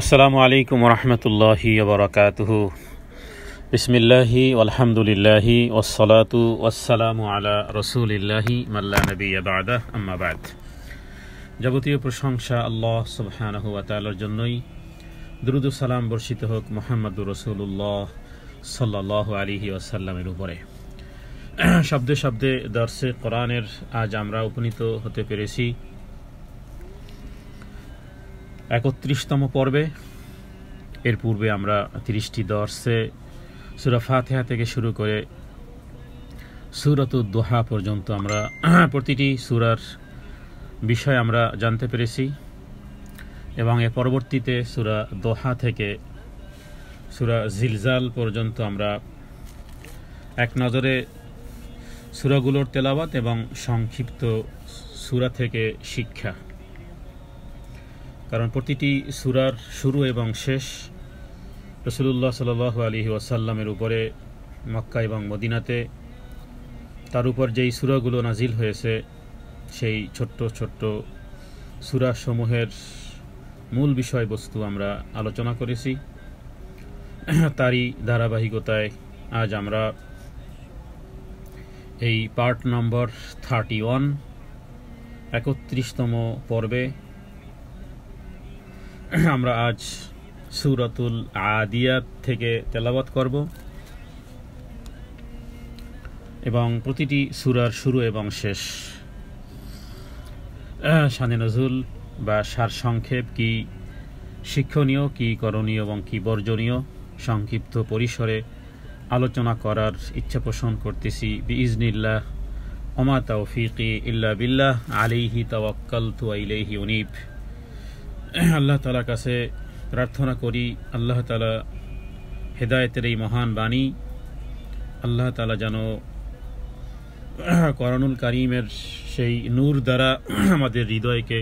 আসসালামু আলাইকুম ওরহমতুল্লাহি ওবরাকাতুহু। বিসমিল্লাহি আলহামদুলিল্লাহি ওয়াসসালাতু ওয়াসসালামু আলা রাসূলিল্লাহি মাল্লা নাবিয়্যা বা'দাহ, আম্মা বা'দ। যাবতীয় প্রশংসা আল্লাহ সুবহানাহু ওয়া তাআলার জন্যই। দুরূদ ও সালাম বর্ষিত হোক মুহাম্মদুর রাসূলুল্লাহ সাল্লাল্লাহু আলাইহি ওয়াসাল্লামের উপরে। শব্দে শব্দে দর্সে কোরআনের আজ আমরা উপনীত হতে পেরেছি ৩১তম পর্বে। এর পূর্বে আমরা ৩০টি দর্সে সূরা ফাতিহা থেকে শুরু করে সূরাতুদ দুহা পর্যন্ত আমরা প্রতিটি সূরার বিষয় আমরা জানতে পেরেছি এবং এর পরবর্তীতে সূরা দুহা থেকে সূরা জিলজাল পর্যন্ত আমরা এক নজরে সূরাগুলোর তেলাওয়াত এবং সংক্ষিপ্ত সূরা থেকে শিক্ষা, কারণ প্রতিটি সূরার শুরু এবং শেষ রাসূলুল্লাহ সাল্লাল্লাহু আলাইহি ওয়াসাল্লামের উপরে মক্কা এবং মদিনাতে তার উপর যেই সূরাগুলো নাজিল হয়েছে সেই ছোট্ট ছোট্ট সূরাসমূহের মূল বিষয়বস্তু আমরা আলোচনা করেছি। তারই ধারাবাহিকতায় আজ আমরা এই পার্ট নম্বর 31 ৩১তম পর্বে আমরা আজ সূরাতুল আদিয়াত থেকে তেলাওয়াত করব এবং প্রতিটি সূরার শুরু এবং শেষ শানে নজুল বা সারসংক্ষেপ, কি শিক্ষণীয়, কি করণীয় এবং কি বর্জনীয় সংক্ষিপ্ত পরিসরে আলোচনা করার ইচ্ছা পোষণ করতেছি বিইজনিল্লাহ। ওমা তাওফীকি ইল্লা বিল্লাহ, আলাইহি তাওয়াক্কালতু ওয়া ইলাইহি উনীব। আল্লাহ তাআলার কাছে প্রার্থনা করি আল্লাহ তাআলা হেদায়েতের এই মহান বাণী আল্লাহ তাআলা যেন কোরআনুল কারীমের সেই নূর দ্বারা আমাদের হৃদয়কে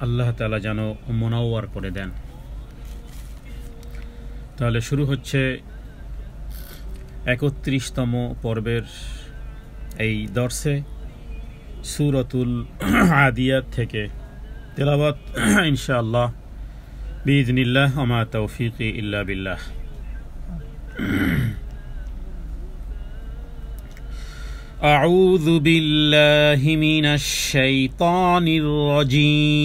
আল্লাহ তাআলা যেন মুনাওয়ার করে দেন। তাহলে শুরু হচ্ছে ৩১তম পর্বের এই দর্সে সূরাতুল আদিয়াত থেকে তেলাওয়াত ইনশাআল্লাহ বিইজনিল্লাহ। ওমা তাওফীকি ইল্লা বিল্লাহ। আউযু বিল্লাহি মিনাশ শাইতানির রাজীম।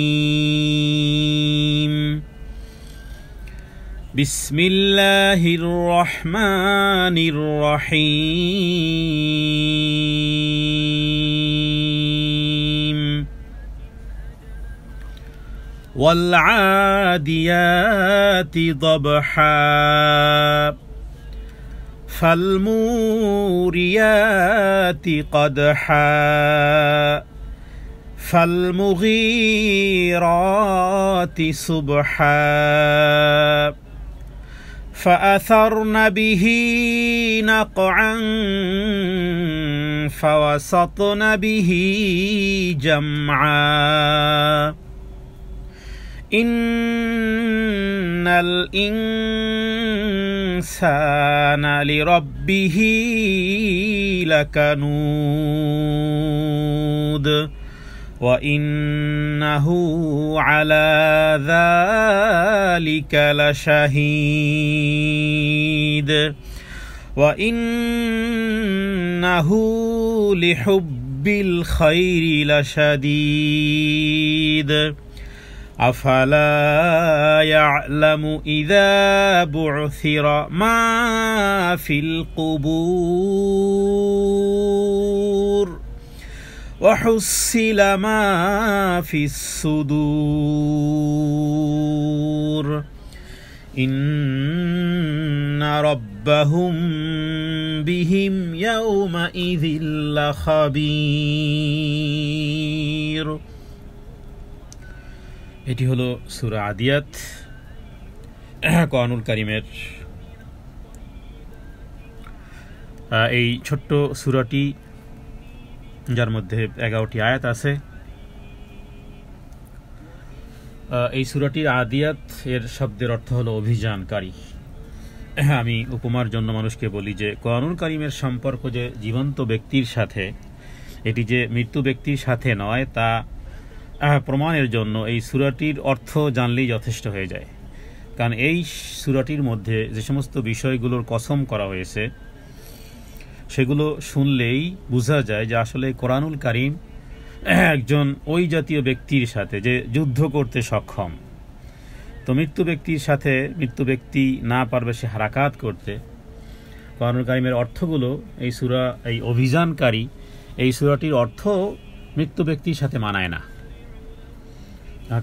বিসমিল্লাহির রহমানির রহিম। والعاديات ضبحا فالموريات قدحا فالمغيرات صبحا فأثرن به نقعا فوسطن به جمعا إن الإنسان لربه لكنود وإنه على ذلك لشهيد وإنه لحب الخير لشديد أفلا يعلم إذا بعثر ما في القبور وحصل ما في الصدور إن ربهم بهم يومئذ لخبير। এটি হলো সূরা আদিয়াত, কোরআনুল কারীমের এই ছোট্ট সূরাটি যার মধ্যে 11টি আয়াত আছে। এই সূরাটির আদিয়াত এর শব্দের অর্থ হলো অভিযানকারী। আমি উপমার জন্য মানুষকে বলি যে কোরআনুল কারীমের সম্পর্ক যে জীবন্ত ব্যক্তির সাথে, এটি যে মৃত্যু ব্যক্তির সাথে নয় তা প্রমাণের জন্য এই সূরাটির অর্থ জানলেই যথেষ্ট হয়ে যায়। কারণ এই সূরাটির মধ্যে যে সমস্ত বিষয়গুলোর কসম করা হয়েছে সেগুলো শুনলেই বোঝা যায় যে আসলে কোরআনুল কারীম একজন ওই জাতীয় ব্যক্তির সাথে যে যুদ্ধ করতে সক্ষম। তো মৃত্যু ব্যক্তি না পারবে সে হারাকাত করতে। কোরআনুল কারীমের অর্থগুলো এই অভিযানকারী এই সূরাটির অর্থ মৃত্যু ব্যক্তির সাথে মানায় না।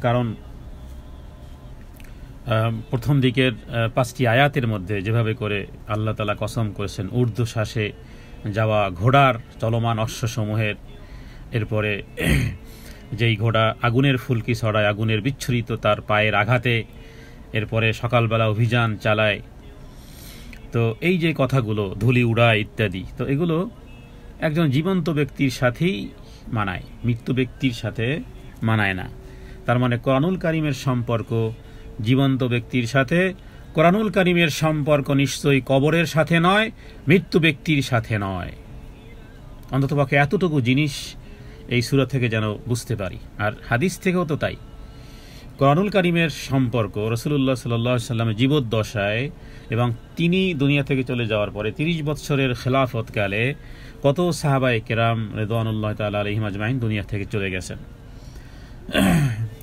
কারণ প্রথম দিকের 5টি আয়াতের মধ্যে যেভাবে করে আল্লাহ তাআলা কসম করেছেন ঊর্ধ্বশ্বাসে যাওয়া ঘোড়ার চলমান অশ্বসমূহের, এরপরে যেই ঘোড়া আগুনের ফুলকি ছড়ায়, আগুনের বিচ্ছুরিত তার পায়ের আঘাতে, এরপরে সকালবেলা অভিযান চালায়, তো এই যে কথাগুলো ধুলি উড়ায় ইত্যাদি, তো এগুলো একজন জীবন্ত ব্যক্তির সাথেই মানায়, মৃত্যু ব্যক্তির সাথে মানায় না। তার মানে কোরআনুল কারীমের সম্পর্ক জীবন্ত ব্যক্তির সাথে, কোরআনুল কারীমের সম্পর্ক নিশ্চয়ই কবরের সাথে নয়, মৃত্যু ব্যক্তির সাথে নয়। অন্ততপক্ষে এতটুকু জিনিস এই সূরা থেকে যেন বুঝতে পারি। আর হাদিস থেকেও তো তাই। কোরআনুল কারীমের সম্পর্ক রাসূলুল্লাহ সাল্লাল্লাহু আলাইহি ওয়াসাল্লামের জীবদ্দশায় এবং তিনি দুনিয়া থেকে চলে যাওয়ার পরে 30 বছরের খেলাফতকালে কত সাহাবায়ে কেরাম রিদওয়ানুল্লাহি তাআলা আলাইহিম আজমাইন দুনিয়া থেকে চলে গেছেন।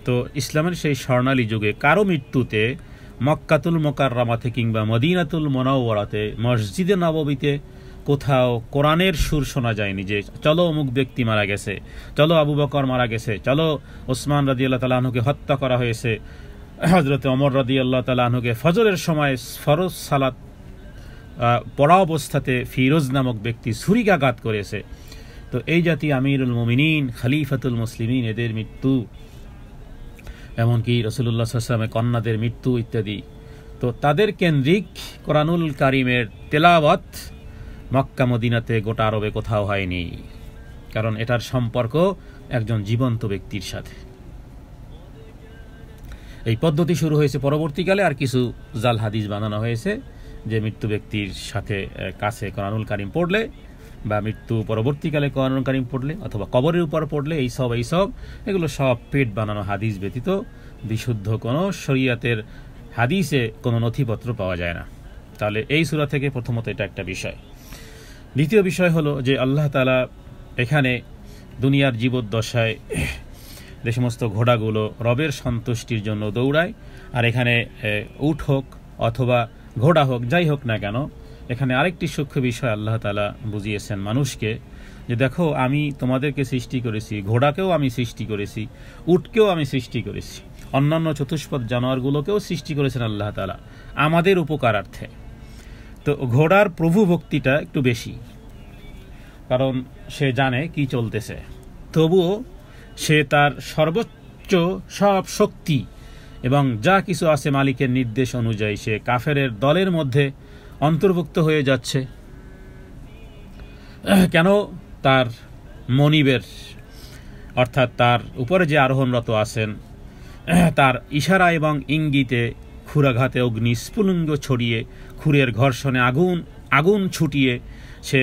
তো ইসলামের সেই স্বর্ণালী যুগে কারো মৃত্যুতে মক্কাতুল মুকাররমাতে কিংবা মদিনাতুল মুনাওয়ারাতে মসজিদে নববীতে কোথাও কোরআনের সুর শোনা যায়নি যে চলো অমুক ব্যক্তি মারা গেছে, চলো আবু বকর মারা গেছে, চলো ওসমান রাদিয়াল্লাহু তাআলা আনহুকে হত্যা করা হয়েছে, হযরত ওমর রাদিয়াল্লাহু তাআলা আনহুকে ফজরের সময় ফরজ সালাত পড়া অবস্থাতে ফিরোজ নামক ব্যক্তি ছুরিকাঘাত করেছে। তো এই জাতি আমিরুল মুমিনিন, খলিফাতুল মুসলিমিন, এদের মৃত্যু, এমনকি রাসূলুল্লাহ সাল্লাল্লাহু আলাইহি ওয়াসাল্লামের কন্যাদের মৃত্যু ইত্যাদি, তো তাদের কেন্দ্রিক কোরআনুল কারীমের তেলাওয়াত মক্কা মদিনাতে গোটা আরবে কোথাও হয়নি, কারণ এটার সম্পর্ক একজন জীবন্ত ব্যক্তির সাথে। এই পদ্ধতি শুরু হয়েছে পরবর্তীকালে, আর কিছু জাল হাদিস বানানো হয়েছে যে মৃত্যু ব্যক্তির সাথে কাছে কোরআনুল কারীম পড়লে বা মৃত্যু পরবর্তীকালে কোরআনুল কারীম পড়লে অথবা কবরের উপর পড়লে এইসব এগুলো সব পেট বানানো হাদিস ব্যতীত বিশুদ্ধ কোনো শরীয়তের হাদিসে কোনো নথিপত্র পাওয়া যায় না। তাহলে এই সূরা থেকে প্রথমত এটা একটা বিষয়। দ্বিতীয় বিষয় হলো যে আল্লাহ তাআলা এখানে দুনিয়ার জীবদ্দশায় যে সমস্ত ঘোড়াগুলো রবের সন্তুষ্টির জন্য দৌড়ায়, আর এখানে উট হোক অথবা ঘোড়া হোক, যাই হোক না কেন, এখানে আরেকটি সূক্ষ্ম বিষয় আল্লাহ তাআলা বুঝিয়েছেন মানুষকে যে দেখো আমি তোমাদেরকে সৃষ্টি করেছি, ঘোড়াকেও আমি সৃষ্টি করেছি, উটকেও আমি সৃষ্টি করেছি, অন্যান্য চতুষ্পদ জানোয়ারগুলোকেও সৃষ্টি করেছেন আল্লাহ তাআলা আমাদের উপকারার্থে। তো ঘোড়ার প্রভু ভক্তিটা একটু বেশি, কারণ সে জানে কি চলতেছে, তবুও সে তার সর্বোচ্চ সব শক্তি এবং যা কিছু আছে মালিকের নির্দেশ অনুযায়ী সে কাফেরের দলের মধ্যে অন্তর্ভুক্ত হয়ে যাচ্ছে। কেন? তার মনিবের অর্থাৎ তার উপরে যে আরোহণরত আছেন তার ইশারা এবং ইঙ্গিতে ক্ষুরাঘাতে অগ্নি স্ফুলিঙ্গ ছড়িয়ে ক্ষুরের ঘর্ষণে আগুন ছুটিয়ে সে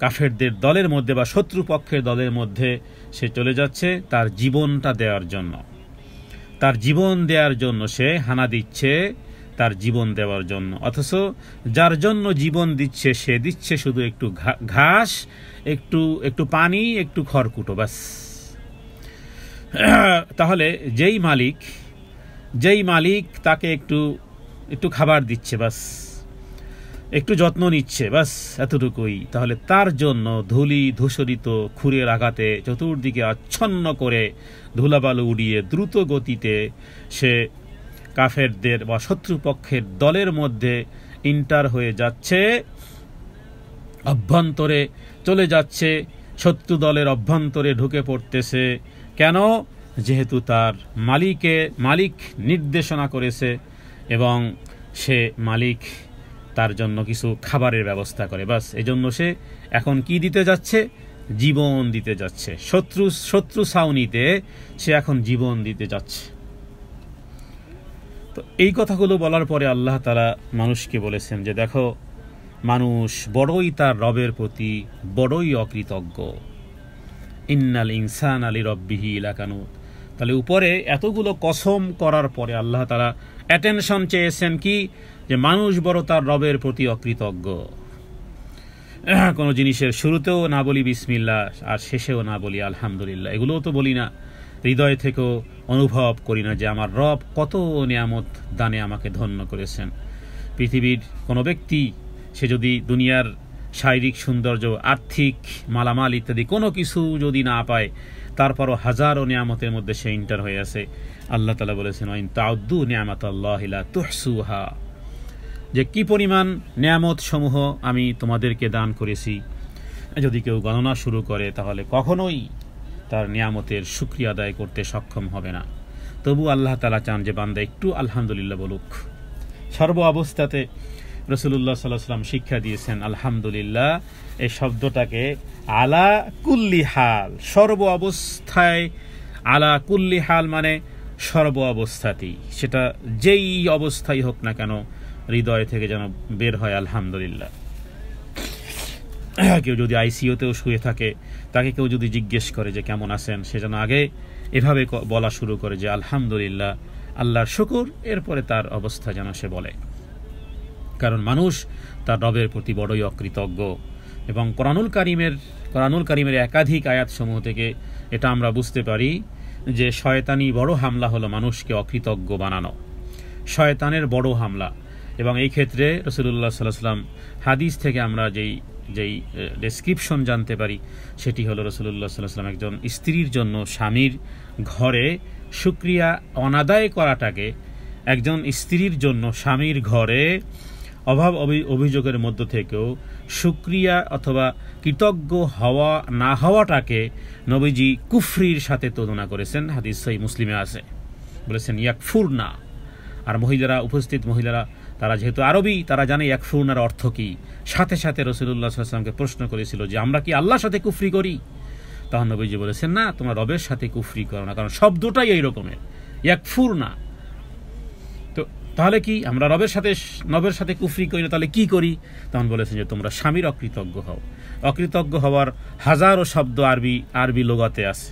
কাফেরদের দলের মধ্যে বা শত্রুপক্ষের দলের মধ্যে সে চলে যাচ্ছে তার জীবনটা দেওয়ার জন্য। তার জীবন দেওয়ার জন্য সে হানা দিচ্ছে, তার জীবন দেওয়ার জন্য। অথচ যার জন্য জীবন দিচ্ছে সে দিচ্ছে শুধু একটু ঘাস, একটু পানি, একটু খড়কুটো, ব্যাস। তাহলে যেই মালিক তাকে একটু খাবার দিচ্ছে, ব্যাস, একটু যত্ন নিচ্ছে, ব্যাস, এতটুকুই। তাহলে তার জন্য ধূলি ধূসরিত ক্ষুরের আঘাতে চতুর্দিকে আচ্ছন্ন করে ধুলাবালু উড়িয়ে দ্রুত গতিতে সে কাফেরদের বা শত্রুপক্ষের দলের মধ্যে ইন্টার হয়ে যাচ্ছে, অভ্যন্তরে চলে যাচ্ছে, শত্রু দলের অভ্যন্তরে ঢুকে পড়তেছে। কেন? যেহেতু তার মালিক নির্দেশনা করেছে এবং সে মালিক তার জন্য কিছু খাবারের ব্যবস্থা করে, বাস। এজন্য সে এখন কি দিতে যাচ্ছে? জীবন দিতে যাচ্ছে। শত্রু ছাউনিতে সে এখন জীবন দিতে যাচ্ছে। তো এই কথাগুলো বলার পরে আল্লাহ তাআলা মানুষকে বলেছেন যে দেখো, মানুষ বড়ই তার রবের প্রতি বড়ই অকৃতজ্ঞ। ইন্নাল ইনসানা লিরাব্বিহি লাকানুত। তাহলে উপরে এতগুলো কসম করার পরে আল্লাহ তাআলা অ্যাটেনশন চেয়েছেন কি, যে মানুষ বড় তার রবের প্রতি অকৃতজ্ঞ। কোনো জিনিসের শুরুতেও না বলি বিসমিল্লাহ, আর শেষেও না বলি আলহামদুলিল্লাহ, এগুলোও তো বলি না, হৃদয় থেকেও অনুভব করি না যে আমার রব কত নিয়ামত দানে আমাকে ধন্য করেছেন। পৃথিবীর কোনো ব্যক্তি সে যদি দুনিয়ার শারীরিক সৌন্দর্য, আর্থিক মালামাল ইত্যাদি কোনো কিছু যদি না পায়, তারপরও হাজারো নিয়ামতের মধ্যে সে ইন্টার হয়ে আছে। আল্লাহ তাআলা বলেছেন ওয়াইন তাউদ্দু নিয়ামাতাল্লাহি লা তুহসুহা, যে কি পরিমাণ নিয়ামত সমূহ আমি তোমাদেরকে দান করেছি, যদি কেউ গণনা শুরু করে তাহলে কখনোই তার নিয়ামতের শুকরিয়া আদায় করতে সক্ষম হবে না। তবু আল্লাহ তাআলা চান যে বান্দা একটু আলহামদুলিল্লাহ বলুক। সর্ব অবস্থাতে রাসূলুল্লাহ সাল্লাল্লাহু আলাইহি ওয়াসাল্লাম শিক্ষা দিয়েছেন আলহামদুলিল্লাহ এই শব্দটাকে আলা কুল্লি হাল, সর্ব অবস্থায়। আলা কুল্লি হাল মানে সর্ব অবস্থাতেই, সেটা যেই অবস্থায় হোক না কেন হৃদয় থেকে যেন বের হয় আলহামদুলিল্লাহ। কেউ যদি আইসিইউতেও শুয়ে থাকে, তাকে কেউ যদি জিজ্ঞেস করে যে কেমন আছেন, সে যেন আগে এভাবে বলা শুরু করে যে আলহামদুলিল্লাহ, আল্লাহর শুকর, এরপরে তার অবস্থা যেন সে বলে। কারণ মানুষ তার রবের প্রতি বড়ই অকৃতজ্ঞ। এবং কোরআনুল কারীমের একাধিক আয়াতসমূহ থেকে এটা আমরা বুঝতে পারি যে শয়তানি বড় হামলা হলো মানুষকে অকৃতজ্ঞ বানানো, শয়তানের বড় হামলা। এবং এই ক্ষেত্রে রাসূলুল্লাহ সাল্লাল্লাহু আলাইহি ওয়াসাল্লাম হাদিস থেকে আমরা যেই ডেসক্রিপশন জানতে পারি, সেটি হলো রাসূলুল্লাহ সাল্লাল্লাহু আলাইহি ওয়াসাল্লাম একজন স্ত্রীর জন্য স্বামীর ঘরে শুকরিয়া অনাদায় করাটাকে, একজন স্ত্রীর জন্য স্বামীর ঘরে অভাব অভিযোগের মধ্য থেকেও শুকরিয়া অথবা কৃতজ্ঞ হওয়া না হওয়াটাকে নবীজি কুফরির সাথে তুলনা করেছেন। হাদিস সহিহ মুসলিমে আছে, বলেছেন ইয়াকফুরনা। আর উপস্থিত মহিলারা তারা যেহেতু আরবি, তারা জানে ইয়াকফুরনার অর্থ কি। সাথে সাথে রাসূলুল্লাহ সাল্লাল্লাহু আলাইহি ওয়াসাল্লামকে প্রশ্ন করেছিল যে আমরা কি আল্লাহর সাথে কুফরি করি? তখন নবীজি বলেছেন না, তোমরা রবের সাথে কুফরি করো না, কারণ শব্দটাই এই রকমের, ইয়াকফুরনা। তো তাহলে কি আমরা রবের সাথে কুফরি করি না, তাহলে কি করি? তখন বলেছেন যে তোমরা স্বামীর অকৃতজ্ঞ হও। অকৃতজ্ঞ হওয়ার হাজারো শব্দ আরবি লোগাতে আছে।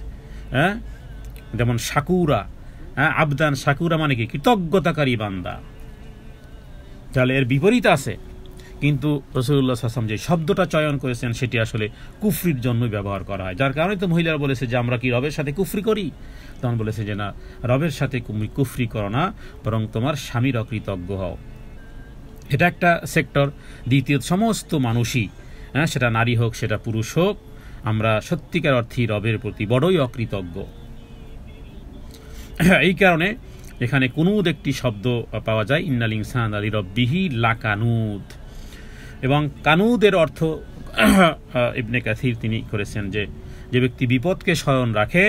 হ্যাঁ, যেমন শাকুরা, আবদান শাকুরা মানে কি? কৃতজ্ঞতাকারী বান্দা। তাহলে এর বিপরীত আছে, কিন্তু রাসূলুল্লাহ সাল্লাল্লাহু আলাইহি ওয়াসাল্লাম যে শব্দটা চয়ন করেছেন সেটি আসলে কুফরির জন্যই ব্যবহার করা হয়। যার কারণে তো মহিলারা বলেছে যে আমরা কি রবের সাথে কুফরি করি? তখন বলেছে যে না, রবের সাথে কুফরি করো না, বরং তোমার স্বামীর অকৃতজ্ঞ হও। এটা একটা সেক্টর। দ্বিতীয়, সমস্ত মানুষই, সেটা নারী হোক সেটা পুরুষ হোক, আমরা সত্যিকার অর্থে রবের প্রতি বড়ই অকৃতজ্ঞ। এই কারণে এখানে কুনুদ একটি শব্দ পাওয়া যায়, ইন্নাল ইনসানা লিরাব্বিহি লাকানুদ। এবং কানুদের অর্থ ইবনে কাসির তিনি করেছেন যে ব্যক্তি বিপদকে স্মরণ রাখে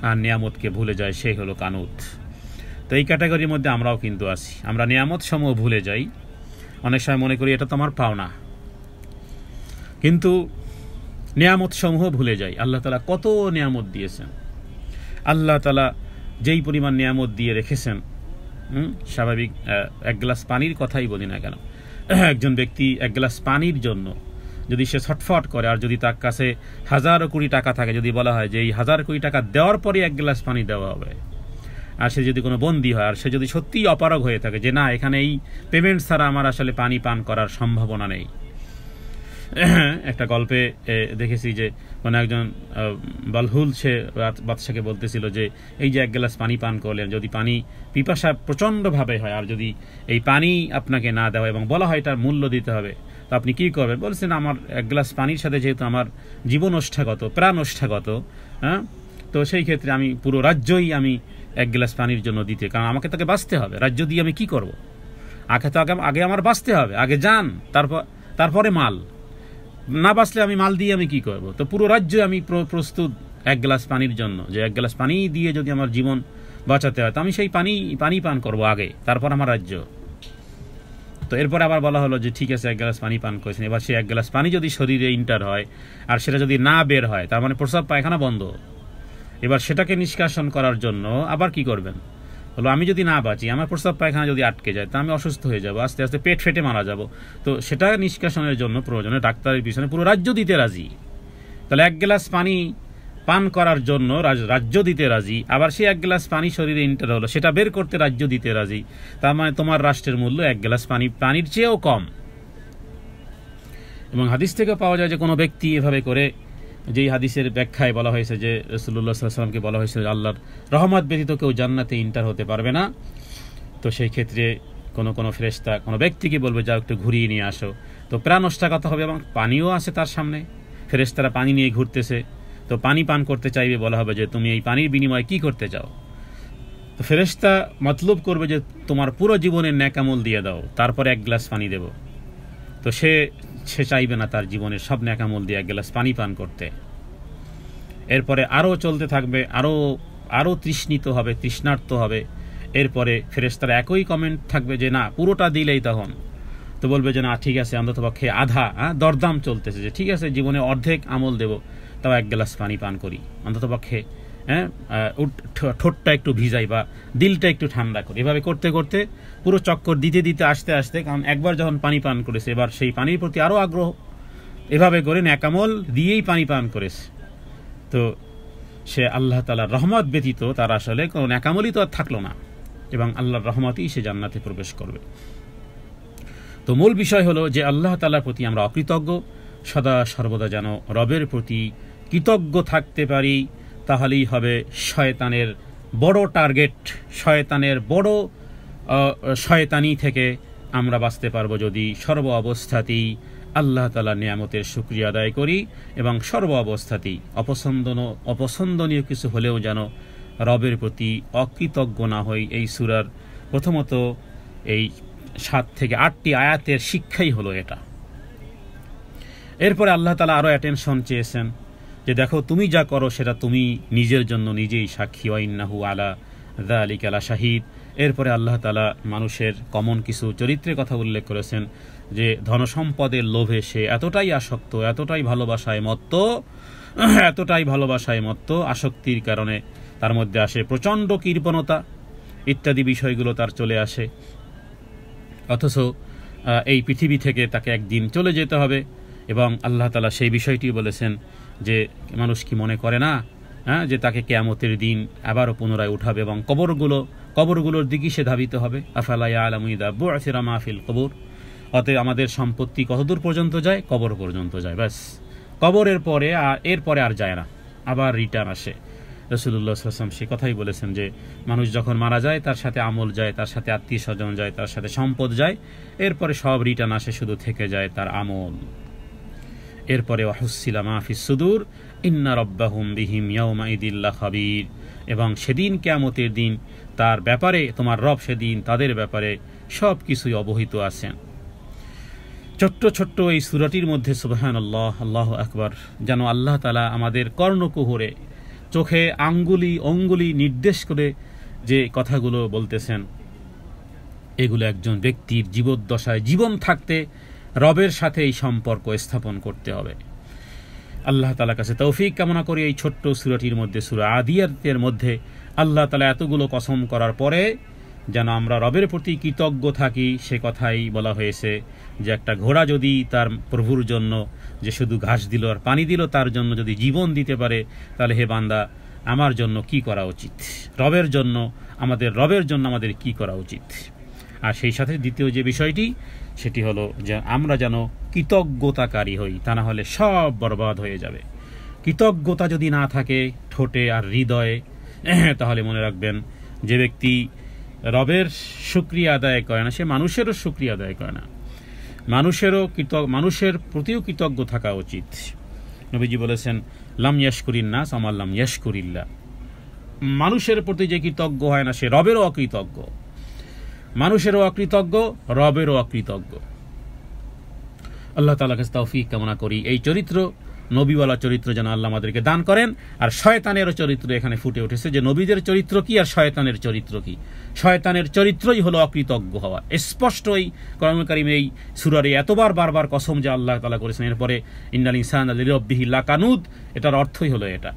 আর নিয়ামতকে ভুলে যায়, সেই হলো কানুদ। তো এই ক্যাটাগরির মধ্যে আমরাও কিন্তু আছি। আমরা নিয়ামত সমূহ ভুলে যাই, অনেক সময় মনে করি এটা তো আমার পাওনা, কিন্তু নিয়ামত সমূহ ভুলে যাই। আল্লাহ তাআলা কত নিয়ামত দিয়েছেন, আল্লাহ তাআলা যেই পরিমাণ নিয়ামত দিয়ে রেখেছেন, স্বাভাবিক এক গ্লাস পানির কথাই বলি না কেন, একজন ব্যক্তি এক গ্লাস পানির জন্য যদি সে ছটফট করে, আর যদি তার কাছে হাজারো কোটি টাকা থাকে, যদি বলা হয় যে এই 1000 কোটি টাকা দেওয়ার পরে এক গ্লাস পানি দেওয়া হবে, আর সে যদি কোনো বন্দী হয়, আর সে যদি সত্যিই অপারগ হয়ে থাকে যে না, এখানে এই পেমেন্ট ছাড়া আমার আসলে পানি পান করার সম্ভাবনা নেই। একটা গল্পে দেখেছি যে কোনো একজন বালহুল সে বাদশাকে বলতেছিল যে এই যে এক গ্লাস পানি পান করলেন, যদি পানি পিপাসা প্রচণ্ডভাবে হয়, আর যদি এই পানি আপনাকে না দেওয়া এবং বলা হয় এটার মূল্য দিতে হবে, তো আপনি কি করবেন? বলছেন আমার এক গ্লাস পানির সাথে যেহেতু আমার জীবন ওষ্ঠাগত, প্রাণ ওষ্ঠাগত, তো সেই ক্ষেত্রে আমি পুরো রাজ্যই আমি এক গ্লাস পানির জন্য দিতে, কারণ আমাকে তাকে বাঁচতে হবে। রাজ্য দিয়ে আমি কি করব? আগে আমার বাঁচতে হবে, আগে যান, তারপরে মাল। না বাঁচলে আমি মাল দিয়ে আমি কি করব? তো পুরো রাজ্য আমি প্রস্তুত এক গ্লাস পানির জন্য, যে এক গ্লাস পানি দিয়ে যদি আমার জীবন বাঁচাতে হয়, তো আমি সেই পানি পান করব আগে, তারপর আমার রাজ্য। তো এরপরে আবার বলা হলো যে ঠিক আছে, এক গ্লাস পানি পান করেছেন, এবার সেই এক গ্লাস পানি যদি শরীরে ইন্টার হয় আর সেটা যদি না বের হয়, তার মানে প্রস্রাব পায়খানা বন্ধ। এবার সেটাকে নিষ্কাশন করার জন্য আবার কি করবেন? হলো আমি যদি না বাঁচি, আমার প্রস্রাব পায়খানা যদি আটকে যায়, তা আমি অসুস্থ হয়ে যাব, আস্তে আস্তে পেট ফেটে মারা যাব। তো সেটা নিষ্কাশনের জন্য প্রয়োজনে ডাক্তারের পিছনে পুরো রাজ্য দিতে রাজি। তাহলে এক গ্লাস পানি পান করার জন্য রাজ্য দিতে রাজি, আবার সে 1 গ্লাস পানি শরীরে এন্টার হলো, সেটা বের করতে রাজ্য দিতে রাজি, তার মানে তোমার রাষ্ট্রের মূল্য 1 গ্লাস পানির চেয়েও কম। এবং হাদিস থেকে পাওয়া যায় যে কোনো ব্যক্তি এভাবে করে, যেই হাদিসের ব্যাখ্যায় বলা হয়েছে যে রাসূলুল্লাহ সাল্লাল্লাহু আলাইহি ওয়াসাল্লামকে বলা হয়েছে আল্লাহর রহমত ব্যতীত কেউ জান্নাতে এন্টার হতে পারবে না, তো সেই ক্ষেত্রে কোনো ফেরেশতা কোনো ব্যক্তিকে বলবে যাও একটু ঘুরিয়ে নিয়ে আসো, তো প্রাণ নষ্টাগত হবে। এবং পানিও আছে তার সামনে, ফেরেশতারা পানি নিয়ে ঘুরতেছে, তো পানি পান করতে চাইবে, বলা হবে যে তুমি এই পানির বিনিময়ে কি করতে চাও, তো ফেরেশতা মতলব করবে যে তোমার পুরো জীবনের নেক আমল দিয়ে দাও, তারপরে 1 গ্লাস পানি দেব। তো সে চাইবে না তার জীবনের সব নেক আমল দিয়ে 1 গ্লাস পানি পান করতে। এরপরে আরও চলতে থাকবে, আরও তৃষ্ণার্ত হবে। এরপরে ফেরেশতারা একই কমেন্ট থাকবে যে না পুরোটা দিলেই, তখন তো বলবে যে না ঠিক আছে অন্ততপক্ষে আধা, দরদাম চলতেছে যে ঠিক আছে জীবনে অর্ধেক আমল দেব, তাও 1 গ্লাস পানি পান করি, অন্ততপক্ষে ঠোঁটটা একটু ভিজাই বা দিলটা একটু ঠান্ডা করি। এভাবে করতে করতে পুরো চক্কর দিতে আস্তে আস্তে, কারণ একবার যখন পানি পান করেছে এবার সেই পানির প্রতি আরও আগ্রহ, এভাবে করে নেক আমল দিয়েই পানি পান করেছে। তো সে আল্লাহ তাআলার রহমত ব্যতীত তার আসলে কোনো নেক আমলই তো আর থাকলো না, এবং আল্লাহর রহমতেই সে জান্নাতে প্রবেশ করবে। তো মূল বিষয় হলো যে আল্লাহ তাআলার প্রতি আমরা অকৃতজ্ঞ, সদা সর্বদা যেন রবের প্রতি কৃতজ্ঞ থাকতে পারি, তাহলেই হবে শয়তানের বড় টার্গেট, শয়তানের বড় শয়তানি থেকে আমরা বাঁচতে পারবো যদি সর্ব অবস্থাতেই আল্লাহ তাআলার নিয়ামতের শুকরিয়া আদায় করি, এবং সর্ব অবস্থাতেই অপছন্দনীয় কিছু হলেও যেন রবের প্রতি অকৃতজ্ঞ না হই। এই সূরার প্রথমত এই 7 থেকে 8টি আয়াতের শিক্ষাই হলো এটা। এরপরে আল্লাহ তাআলা আরও অ্যাটেনশন চেয়েছেন যে দেখো তুমি যা করো সেটা তুমি নিজের জন্য নিজেই সাক্ষী, ওয়াইন্নাহু আলা যালিকা লাশাহিদ। এরপরে আল্লাহ তাআলা মানুষের কমন কিছু চরিত্রের কথা উল্লেখ করেছেন যে ধনসম্পদের লোভে সে এতটাই আসক্ত, এতটাই ভালোবাসায় মত্ত, আসক্তির কারণে তার মধ্যে আসে প্রচণ্ড কৃপণতা ইত্যাদি বিষয়গুলো তার চলে আসে, অথচ এই পৃথিবী থেকে তাকে একদিন চলে যেতে হবে। এবং আল্লাহ তাআলা সেই বিষয়টি বলেছেন যে মানুষ কি মনে করে না যে তাকে কিয়ামতের দিন আবারও পুনরায় উঠাবে, এবং কবরগুলোর দিকে সে ধাবিত হবে। আফালা ইয়ালামু ইযা বু'থিরা মা ফিল কবর। অতএব আমাদের সম্পত্তি কতদূর পর্যন্ত যায়? কবর পর্যন্ত যায়, ব্যাস। কবরের পরে এরপরে আর যায় না, আবার রিটার্ন আসে। রাসূলুল্লাহ সাল্লাল্লাহু আলাইহি ওয়াসাল্লাম সে কথাই বলেছেন যে মানুষ যখন মারা যায় তার সাথে আমল যায়, তার সাথে আত্মীয় স্বজন যায়, তার সাথে সম্পদ যায়, এরপরে সব রিটার্ন আসে, শুধু থেকে যায় তার আমল। এরপরে ওয়াহুসিলা মা ফিস সুদূর ইন্না রাব্বাহুম বিহিম ইয়াউমাইদিন লাখাবীর। এবং সেদিন কিয়ামতের দিন তার ব্যাপারে তোমার রব সেদিন তাদের ব্যাপারে সব কিছুই অবহিত আছেন। ছোট্ট এই সূরাটির মধ্যে সুবহানাল্লাহ, আল্লাহু আকবার, যেন আল্লাহ তাআলা আমাদের কর্ণকুহরে চোখে অঙ্গুলি নির্দেশ করে যে কথাগুলো বলতেছেন, এগুলো একজন ব্যক্তির জীবদ্দশায় জীবন থাকতে রবের সাথে এই সম্পর্ক স্থাপন করতে হবে। আল্লাহ তাআলার কাছে তৌফিক কামনা করি। এই ছোট্ট সূরাটির মধ্যে, সূরা আদিয়াতের মধ্যে আল্লাহ তাআলা এতগুলো কসম করার পরে যেন আমরা রবের প্রতি কৃতজ্ঞ থাকি। সে কথাই বলা হয়েছে যে একটা ঘোড়া যদি তার প্রভুর জন্য যে শুধু ঘাস দিল আর পানি দিল, তার জন্য যদি জীবন দিতে পারে, তাহলে হে বান্দা আমার জন্য কি করা উচিত, রবের জন্য আমাদের কি করা উচিত। আর সেই সাথে দ্বিতীয় যে বিষয়টি সেটি হলো যে আমরা যেন কৃতজ্ঞতাকারী হই, তা না হলে সব বরবাদ হয়ে যাবে। কৃতজ্ঞতা যদি না থাকে ঠোঁটে আর হৃদয়ে, তাহলে মনে রাখবেন যে ব্যক্তি রবের শুকরিয়া আদায় করে না, সে মানুষেরও শুকরিয়া আদায় করে না। মানুষের প্রতিও কৃতজ্ঞ থাকা উচিত। নবীজি বলেছেন লাম ইয়াশকুরিন নাস আমা লাম ইয়াশকুরিল্লাহ। মানুষের প্রতি যে কৃতজ্ঞ হয় না সে রবেরও অকৃতজ্ঞ, মানুষেরও অকৃতজ্ঞ, রবেরও অকৃতজ্ঞ। আল্লাহ তাআলার কাছে তৌফিক কামনা করি এই চরিত্র, নবীওয়ালা চরিত্র যেন আল্লাহ আমাদেরকে দান করেন। আর শয়তানেরও চরিত্র এখানে ফুটে উঠেছে যে নবীদের চরিত্র কি আর শয়তানের চরিত্র কি। শয়তানের চরিত্রই হলো অকৃতজ্ঞ হওয়া। স্পষ্টই কোরআনুল কারীম এই সূরারে বারবার কসম যে আল্লাহ তাআলা করেছেন। এরপরে ইন্নাল ইনসানা লিরাব্বিহি লাকানুদ, এটার অর্থই হলো এটা।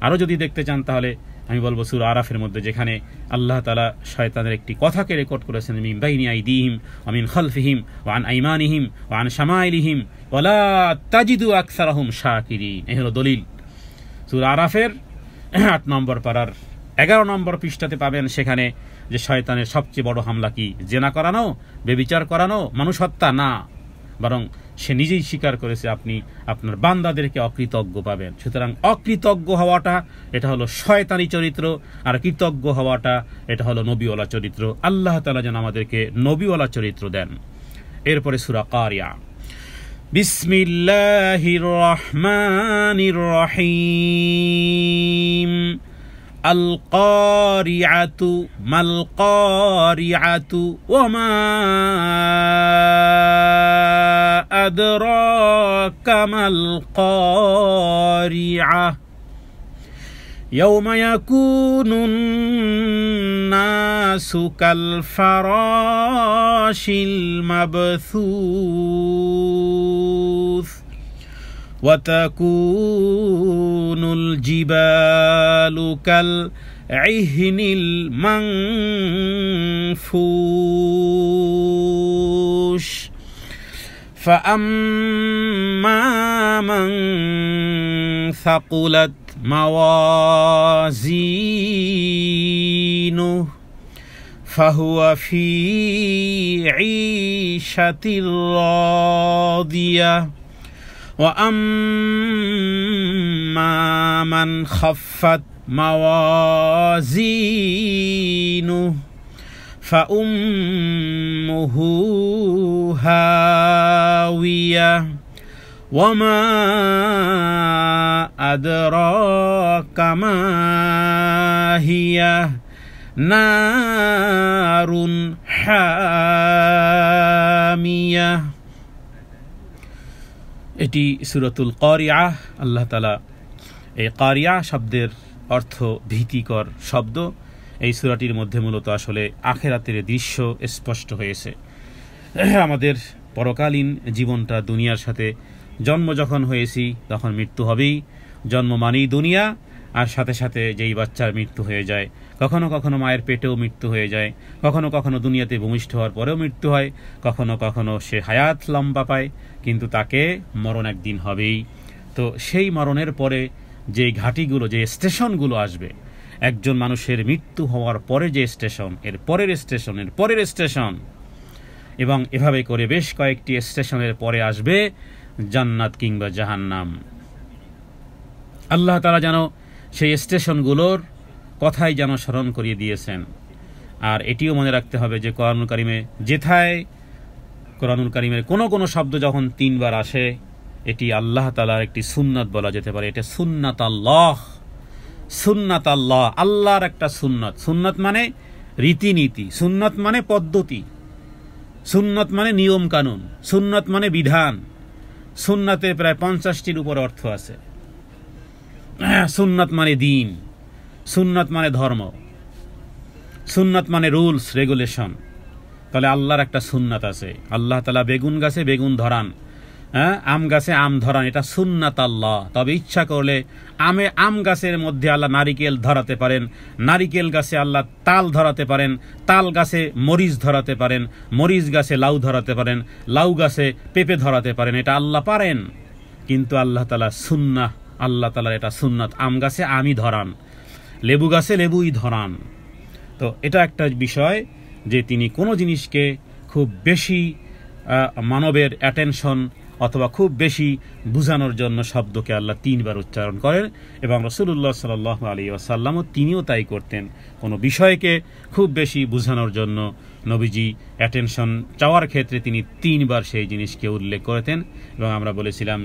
আরও যদি দেখতে চান তাহলে আমি বলবো সূরা আরাফের মধ্যে, যেখানে আল্লাহ তাআলা শয়তানের একটি কথাকে রেকর্ড করেছেন, মিন বাইনি আইদিহিম ওয়া মিন খালফিহিম ওয়া আন আইমানিহিম ওয়া আন শামাইলিহিম ওয়া লা তাজিদু আকসারাহুম শাকিরিন। এই হলো দলিল। সূরা আরাফের ৮ নম্বর পারার 11 নম্বর পৃষ্ঠাতে পাবেন। সেখানে যে শয়তানের সবচেয়ে বড় হামলা কি? জেনা করানো, বেবিচার করানো, মানুষ হত্যা না, বরং সে নিজেই স্বীকার করেছে আপনি আপনার বান্দাদেরকে অকৃতজ্ঞ পাবেন। সুতরাং অকৃতজ্ঞ হওয়াটা এটা হলো শয়তানি চরিত্র, আর কৃতজ্ঞ হওয়াটা এটা হলো নবীওয়ালা চরিত্র। আল্লাহ তাআলা যেন আমাদেরকে নবীওয়ালা চরিত্র দেন। এরপরে সূরা কারিয়া। বিসমিল্লাহির রহমানির রহিম। আল কারিআতু মাল কারিআতু ওয়া মা আদরাকা মাল কারিআহ ইয়াওমা ইয়াকুনুন নাসু কাল ফারাশিল মাবথুস ওয়া তাকুনুল জিবালু কাল ইহনিল মানফুশ فأما من ثقلت موازينه فهو في عيشة راضية وأما من خفت موازينه فأمه هاوية وما أدراك ما هي نار حامية। এটি সূরাতুল কারিয়া। আল্লাহ তাআলা এই কারিয়া শব্দের অর্থ ভীতিকর শব্দ। এই সূরাটির মধ্যে মূলত আসলে আখিরাতের দৃশ্য স্পষ্ট হয়েছে। আমাদের পরকালীন জীবনটা, দুনিয়ার সাথে জন্ম যখন হয়েছি তখন মৃত্যু হবেই। জন্ম মানেই দুনিয়া, আর সাথে সাথে যেই বাচ্চার মৃত্যু হয়ে যায়, কখনো কখনো মায়ের পেটেও মৃত্যু হয়ে যায়, কখনো কখনো দুনিয়াতে ভূমিষ্ঠ হওয়ার পরেও মৃত্যু হয়, কখনো কখনো সে হায়াত লম্বা পায়, কিন্তু তাকে মরণ একদিন হবেই। তো সেই মরণের পরে যে ঘাটিগুলো, যে স্টেশনগুলো আসবে, একজন মানুষের মৃত্যু হওয়ার পরে যে স্টেশন, এর পরের স্টেশন, এর পরের স্টেশন, এবং এভাবে করে বেশ কয়েকটি স্টেশনের পরে আসবে জান্নাত কিংবা জাহান্নাম। আল্লাহ তাআলা যেন সেই স্টেশনগুলোর কথাই যেন স্মরণ করিয়ে দিয়েছেন। আর এটিও মনে রাখতে হবে যে কোরআনুল কারিমে যেথায় কোরআনুল কারিমের কোনো কোনো শব্দ যখন 3 বার আসে, এটি আল্লাহ তাআলার একটি সুন্নাত বলা যেতে পারে। এটা সুন্নাত আল্লাহ, সুন্নাত আল্লাহ, আল্লাহর একটা সুন্নাত। সুন্নাত মানে রীতিনীতি, সুন্নাত মানে পদ্ধতি, সুন্নাত মানে নিয়ম কানুন, সুন্নাত মানে বিধান। সুন্নাতের প্রায় 50টির উপর অর্থ আছে। সুন্নাত মানে দিন, সুন্নাত মানে ধর্ম, সুন্নাত মানে রুলস রেগুলেশন। তাহলে আল্লাহর একটা সুন্নাত আছে। আল্লাহ তাআলা বেগুন গাছে বেগুন ধরান, আম গাছে আম ধরান, এটা সুন্নাত আল্লাহ। তবে ইচ্ছা করলে আম গাছের মধ্যে আল্লাহ নারিকেল ধরাতে পারেন, নারিকেল গাছে আল্লাহ তাল ধরাতে পারেন, তাল গাছে মরিচ ধরাতে পারেন, মরিচ গাছে লাউ ধরাতে পারেন, লাউ গাছে পেঁপে ধরাতে পারেন, এটা আল্লাহ পারেন। কিন্তু আল্লাহ তাআলা সুন্নাহ, আল্লাহ তাআলার এটা সুন্নাত, আম গাছে আমই ধরান, লেবু গাছে লেবুই ধরান। তো এটা একটা বিষয় যে তিনি কোনো জিনিসকে খুব বেশি মানবের অ্যাটেনশন অথবা খুব বেশি বুঝানোর জন্য শব্দকে আল্লাহ 3 বার উচ্চারণ করেন, এবং রাসূলুল্লাহ সাল্লাল্লাহু আলাইহি ওয়াসাল্লামও তিনিও তাই করতেন। কোনো বিষয়কে খুব বেশি বুঝানোর জন্য নবীজি অ্যাটেনশন চাওয়ার ক্ষেত্রে তিনি 3 বার সেই জিনিসকে উল্লেখ করতেন। এবং আমরা বলেছিলাম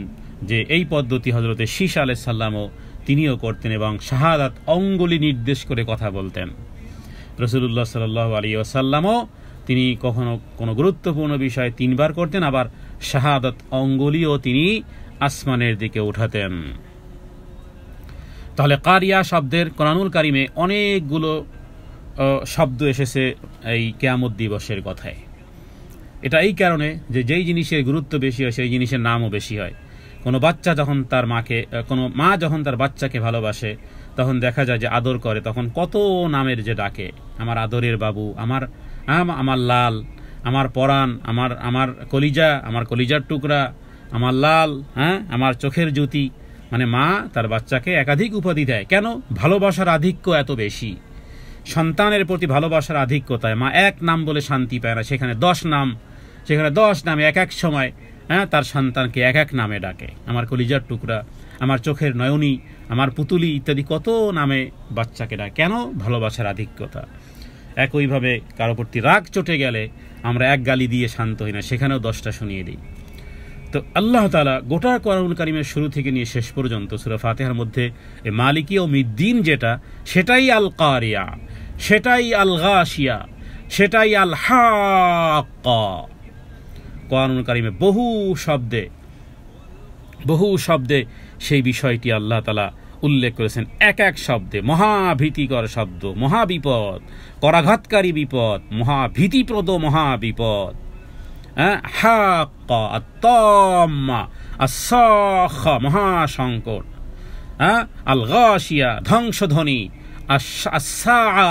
যে এই পদ্ধতি হযরত শীশ আলাইহিস সালামও তিনিও করতেন, এবং শাহাদাত অঙ্গুলি নির্দেশ করে কথা বলতেন। রাসূলুল্লাহ সাল্লাল্লাহু আলাইহি ওয়াসাল্লামও তিনি কখনো কোনো গুরুত্বপূর্ণ বিষয় 3 বার করতেন, আবার শাহাদাত অঙ্গুলিও তিনি আসমানের দিকে উঠাতেন। তাহলে কারিয়া শব্দের কোরআনুল কারিমে অনেকগুলো শব্দ এসেছে এই কিয়ামত দিবসের কথায়। এটা এই কারণে যে যেই জিনিসের গুরুত্ব বেশি হয় সেই জিনিসের নামও বেশি হয়। কোনো বাচ্চা যখন তার মাকে, কোনো মা যখন তার বাচ্চাকে ভালোবাসে, তখন দেখা যায় যে আদর করে, তখন কত নামের যে ডাকে, আমার আদরের বাবু, আমার লাল, আমার পরাণ, আমার কলিজা, আমার কলিজার টুকরা, আমার লাল, আমার চোখের জ্যোতি, মানে মা তার বাচ্চাকে একাধিক উপাধি দেয় কেন? ভালোবাসার আধিক্য এত বেশি, সন্তানের প্রতি ভালোবাসার আধিক্যতায় মা এক নাম বলে শান্তি পায় না, সেখানে 10 নাম, সেখানে 10 নামে এক এক সময় তার সন্তানকে এক এক নামে ডাকে। আমার কলিজার টুকরা, আমার চোখের নয়নী, আমার পুতুলি ইত্যাদি কত নামে বাচ্চাকে ডাকে। কেন? ভালোবাসার আধিক্যতা। একইভাবে কারো প্রতি রাগ চটে গেলে আমরা এক গালি দিয়ে শান্ত হই না, সেখানেও 10টা শুনিয়ে দিই। তো আল্লাহ তাআলা গোটা কোরআনুল কারীমের শুরু থেকে নিয়ে শেষ পর্যন্ত সূরা ফাতিহার মধ্যে মালিকি ইয়াউমিদ্দিন যেটা, সেটাই আল কারিয়া, সেটাই আল গাশিয়া, সেটাই আল হাক্কা। কোরআনুল কারীমে বহু শব্দে সেই বিষয়টি আল্লাহ তাআলা উল্লেখ করেছেন, এক এক শব্দে। মহাভীতিকর শব্দ, মহাবিপদ, করাঘাতকারী বিপদ, মহাভীতিপ্রদ মহাবিপদ, হাক্কা, আত-তাম্মা, আস-সাখা, মহাসংকট, আল গাশিয়া, ধ্বংসধ্বনি, আস-সাআ,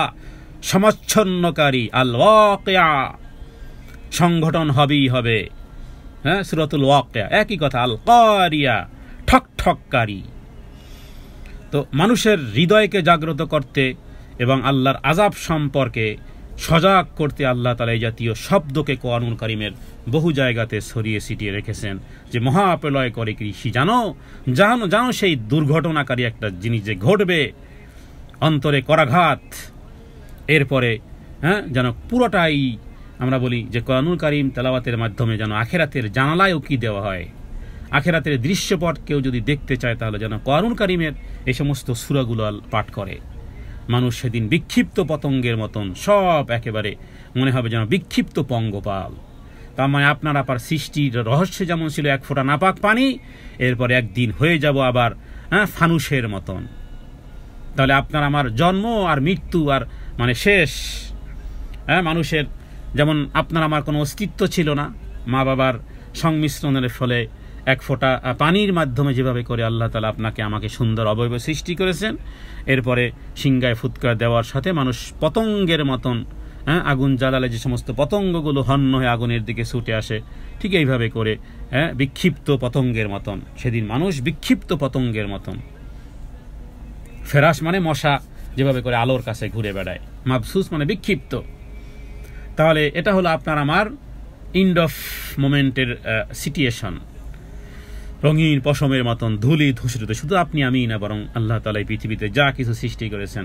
সমাচ্ছন্নকারী, আল ওয়াকিয়া, সংঘটন হবেই হবে, সূরাতুল ওয়াকিয়া একই কথা, আল কারিয়া, ঠকঠককারী। তো মানুষের হৃদয়কে জাগ্রত করতে এবং আল্লাহর আযাব সম্পর্কে সজাগ করতে আল্লাহ তাআলা এই জাতীয় শব্দকে কোরআনুল কারীমের বহু জায়গাতে ছড়িয়ে ছিটিয়ে রেখেছেন, যে মহাপ্রলয় করে কৃষি, জানো জানো জানো সেই দুর্ঘটনাকারী একটা জিনিস যে ঘটবে, অন্তরে করাঘাত। এরপরে যেন পুরোটাই আমরা বলি যে কোরআনুল কারীম তেলাওয়াতের মাধ্যমে যেন আখিরাতের জানালায় উকি দেওয়া হয়। আখিরাতের দৃশ্যপট কেউ যদি দেখতে চায় তাহলে যেন কোরআনুল কারীমের এই সমস্ত সূরাগুলো পাঠ করে। মানুষ সেদিন বিক্ষিপ্ত পতঙ্গের মতন সব একেবারে মনে হবে যেন বিক্ষিপ্ত পঙ্গপাল। তার মানে আপনার আপার সৃষ্টির রহস্যে যেমন ছিল এক ফোঁটা নাপাক পানি, এরপরে একদিন হয়ে যাব আবার ফানুসের মতন। তাহলে আপনার আমার জন্ম আর মৃত্যু আর মানে শেষ। মানুষের যেমন আপনার আমার কোনো অস্তিত্ব ছিল না, মা বাবার সংমিশ্রণের ফলে এক ফোঁটা পানির মাধ্যমে যেভাবে করে আল্লাহ তাআলা আপনাকে আমাকে সুন্দর অবয়ব সৃষ্টি করেছেন, এরপরে সিংগায় ফুৎকার দেওয়ার সাথে মানুষ পতঙ্গের মতন, আগুন জ্বালালে যে সমস্ত পতঙ্গগুলো হন্য হয়ে আগুনের দিকে ছুটে আসে, ঠিক এইভাবে করে বিক্ষিপ্ত পতঙ্গের মতন সেদিন মানুষ বিক্ষিপ্ত পতঙ্গের মতন। ফেরাস মানে মশা যেভাবে করে আলোর কাছে ঘুরে বেড়ায়, মাবসুস মানে বিক্ষিপ্ত। তাহলে এটা হলো আপনার আমার এন্ড অফ মোমেন্টের সিচুয়েশন। রঙিন পশমের মতন ধুলি ধূসরিত শুধু আপনি আমি না, বরং আল্লাহ তাআলা এই পৃথিবীতে যা কিছু সৃষ্টি করেছেন,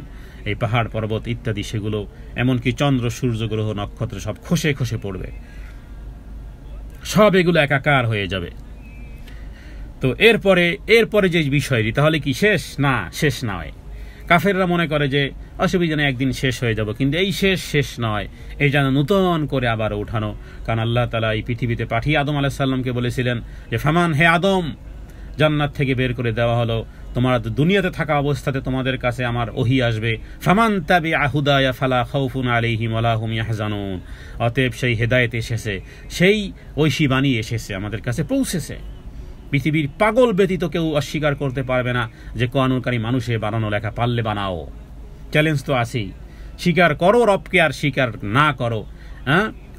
এই পাহাড় পর্বত ইত্যাদি, সেগুলো এমনকি চন্দ্র সূর্য গ্রহ নক্ষত্র সব খসে খসে পড়বে, সব এগুলো একাকার হয়ে যাবে। তো এরপরে যে বিষয়টি, তাহলে কি শেষ? না, শেষ নয়। কাফেররা মনে করে যে অসুবিধা নেই, একদিন শেষ হয়ে যাব, কিন্তু এই শেষ নয়, এই যেন নূতন করে আবার উঠানো। কারণ আল্লাহ তাআলা এই পৃথিবীতে পাঠিয়ে আদম আলাইহিস সালামকে বলেছিলেন যে ফামান, হে আদম, জান্নাত থেকে বের করে দেওয়া হলো, তোমরা দুনিয়াতে থাকা অবস্থাতে তোমাদের কাছে আমার ওহী আসবে, ফামান তাবিআ হুদায়া ফালা খাউফুন আলাইহিম ওয়ালা হুম ইয়াহজানুন। অতএব সেই হেদায়েত এসেছে, সেই ঐশী বাণী এসেছে, আমাদের কাছে পৌঁছেছে। পৃথিবীর পাগল ব্যতীত কেউ অস্বীকার করতে পারবে না যে কোরআনুল কারীম মানুষে বানানো লেখা, পারলে বানাও। চ্যালেঞ্জ তো আছেই, স্বীকার করো রবকে আর স্বীকার না করো,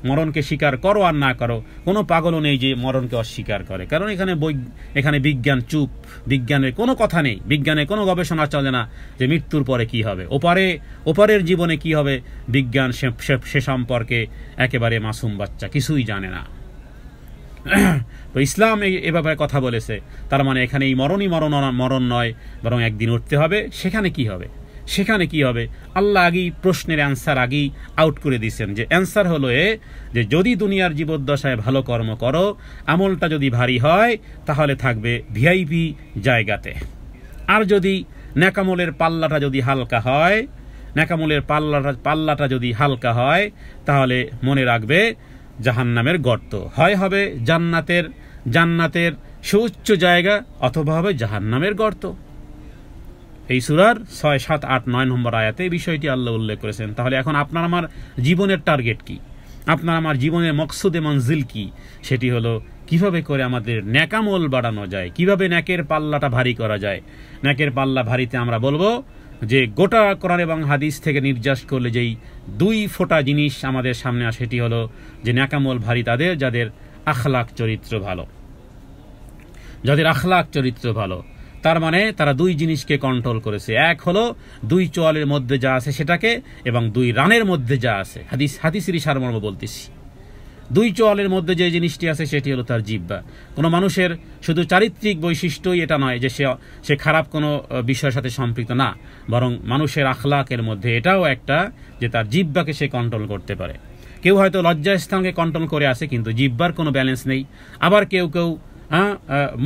মরণকে স্বীকার করো আর না করো। কোনো পাগলও নেই যে মরণকে অস্বীকার করে, কারণ এখানে বিজ্ঞান চুপ, বিজ্ঞানের কোনো কথা নেই, বিজ্ঞানের কোনো গবেষণা চলে না যে মৃত্যুর পরে কি হবে, ওপারের জীবনে কি হবে। বিজ্ঞান সে সম্পর্কে একেবারে মাসুম বাচ্চা, কিছুই জানে না। তো ইসলাম এ ব্যাপারে কথা বলেছে, তার মানে এখানে এই মরণ নয়, বরং একদিন উঠতে হবে। সেখানে কি হবে আল্লাহ আগেই প্রশ্নের অ্যান্সার আগেই আউট করে দিয়েছেন, যে অ্যান্সার হলো যে যদি দুনিয়ার জীবদ্দশায় ভালো কর্ম করো, আমলটা যদি ভারী হয় তাহলে থাকবে ভিআইপি জায়গাতে, আর যদি নেকামলের পাল্লাটা যদি হালকা হয় তাহলে মনে রাখবে জাহান্নামের গর্ত, হবে জান্নাতের সুউচ্চ জায়গা, অথবা হবে জাহান্নামের গর্ত। এই সূরার 6, 7, 8, 9 নম্বর আয়াতে এই বিষয়টি আল্লাহ উল্লেখ করেছেন। তাহলে এখন আপনার আমার জীবনের টার্গেট কি, আপনার আমার জীবনের মকসুদে মঞ্জিল কি? সেটি হলো কিভাবে করে আমাদের নেকামল বাড়ানো যায়, কিভাবে নেকের পাল্লাটা ভারী করা যায়। নেকের পাল্লা ভারীতে আমরা বলবো যে গোটা কোরআন এবং হাদিস থেকে নির্যাস করলে যেই 2 ফোঁটা জিনিস আমাদের সামনে আসে, সেটি হলো যে নেকামল ভারী তাদের যাদের আখলাক চরিত্র ভালো, তার মানে তারা দুই জিনিসকে কন্ট্রোল করেছে। এক হলো দুই চোয়ালের মধ্যে যা আছে সেটাকে, এবং দুই রানের মধ্যে যা আছে, হাদিসেরই সারমর্ম বলতেছি। দুই চোয়ালের মধ্যে যে জিনিসটি আছে সেটি হলো তার জিহ্বা। কোনো মানুষের শুধু চারিত্রিক বৈশিষ্ট্যই এটা নয় যে সে খারাপ কোনো বিষয়ের সাথে সম্পৃক্ত না, বরং মানুষের আখলাকের মধ্যে এটাও একটা যে তার জিহ্বাকে সে কন্ট্রোল করতে পারে। কেউ হয়তো লজ্জাস্থানকে কন্ট্রোল করে আসে কিন্তু জিহ্বার কোনো ব্যালেন্স নেই। আবার কেউ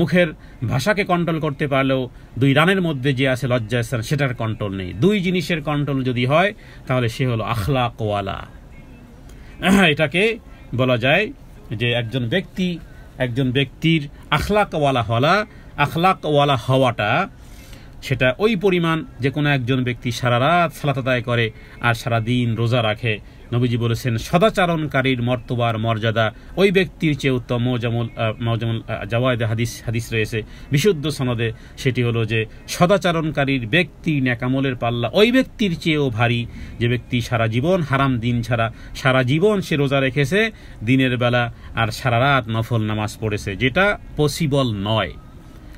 মুখের ভাষাকে কন্ট্রোল করতে পারলেও দুই রানের মধ্যে যে আছে লজ্জাস্থান সেটার কন্ট্রোল নেই। দুই জিনিসের কন্ট্রোল যদি হয় তাহলে সে হলো আখলাকওয়ালা। এটাকে বলা যায় যে একজন ব্যক্তির আখলাকওয়ালা হওয়াটা সেটা ওই পরিমাণ যে কোনো একজন ব্যক্তি সারা রাত সালাত আদায় করে আর সারা দিন রোজা রাখে। নবীজি বলেছেন সদাচরণকারীর মর্তবার মর্যাদা ওই ব্যক্তির চেয়ে উত্তম। মওজামুল জাওয়ায়েদে হাদিস রয়েছে বিশুদ্ধ সনদে, সেটি হলো যে সদাচরণকারীর ব্যক্তির নেকামলের পাল্লা ওই ব্যক্তির চেয়েও ভারী যে ব্যক্তি সারা জীবন হারাম দিন ছাড়া সারা জীবন সে রোজা রেখেছে দিনের বেলা আর সারা রাত নফল নামাজ পড়েছে, যেটা পসিবল নয়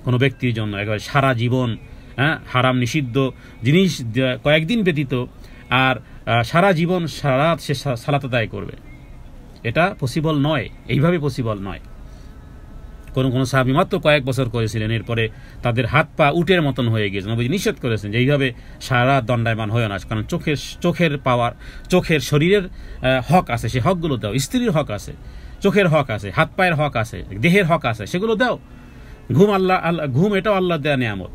কোনো ব্যক্তির জন্য। একেবারে সারা জীবন হারাম নিষিদ্ধ জিনিস কয়েকদিন ব্যতীত আর সারা জীবন সারা রাত সে সালাত আদায় করবে, এটা পসিবল নয়, এইভাবে পসিবল নয়। কোন সাহাবী মাত্র কয়েক বছর করেছিলেন, এরপরে তাদের হাত পা উটের মতন হয়ে গিয়েছে। নবী নিষেধ করেছেন যে এইভাবে সারা রাত দণ্ডায়মান হয় না, কারণ চোখের শরীরের হক আছে, সে হকগুলো দাও। স্ত্রীর হক আছে, চোখের হক আছে, হাত পায়ের হক আছে, দেহের হক আছে, সেগুলো দাও। ঘুম এটাও আল্লাহ দেয়া নিয়ামত।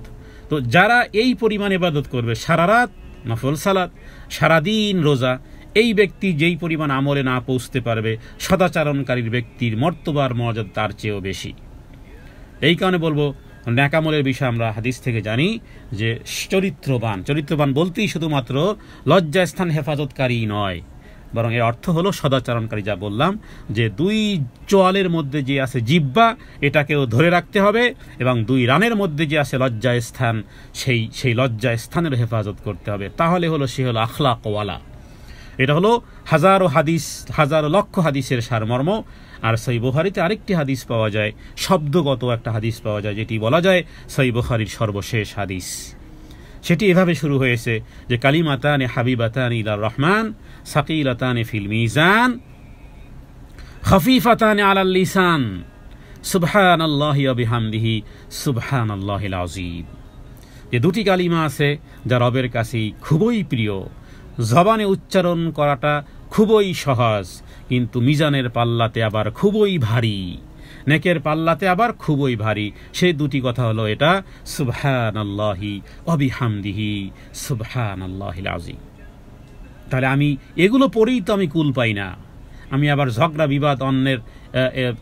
তো যারা এই পরিমাণ ইবাদত করবে, সারা রাত নফল সালাত, সারাদিন রোজা, এই ব্যক্তি যেই পরিমাণ আমলে না পৌঁছতে পারবে সদাচরণকারীর ব্যক্তির মর্তবার মর্যাদা তার চেয়েও বেশি। এই কারণে বলবো নেকামলের বিষয়ে আমরা হাদিস থেকে জানি যে চরিত্রবান বলতেই শুধুমাত্র লজ্জাস্থান হেফাজতকারী নয়, বরং এর অর্থ হলো সদাচরণকারী। যা বললাম যে দুই চোয়ালের মধ্যে যে আছে জিহ্বা, এটাকেও ধরে রাখতে হবে, এবং দুই রানের মধ্যে যে আছে লজ্জাস্থান, সেই লজ্জাস্থানের হেফাজত করতে হবে। তাহলে হলো সে হলো আখলাকওয়ালা। এটা হলো হাজারো লক্ষ হাদিসের সারমর্ম। আর সহিহ বুখারীতে আরেকটি হাদিস পাওয়া যায়, শব্দগত একটা হাদিস পাওয়া যায়, যেটি বলা যায় সহিহ বুখারীর সর্বশেষ হাদিস। সেটি এভাবে শুরু হয়েছে যে কালিমাতানি হাবিবাতানি ইলার রহমান সাকিলাতানি ফিল মিজান খাফিফাতানি আলাল লিসান সুবহানাল্লাহি ওয়া বিহামদিহি সুবহানাল্লাহিল আযীম। যে দুটি কালিমা আছে যা রবের কাছে খুবই প্রিয়, জবানে উচ্চারণ করাটা খুবই সহজ, কিন্তু মিজানের পাল্লাতে আবার খুবই ভারী, নেকের পাল্লাতে আবার খুবই ভারী। সেই দুটি কথা হলো এটা সুবহানাল্লাহি ওয়া বিহামদিহি সুবহানাল্লাহিল আযীম। তাহলে আমি এগুলো পড়েই তো আমি কুল পাই না, আমি আবার ঝগড়া বিবাদ, অন্যের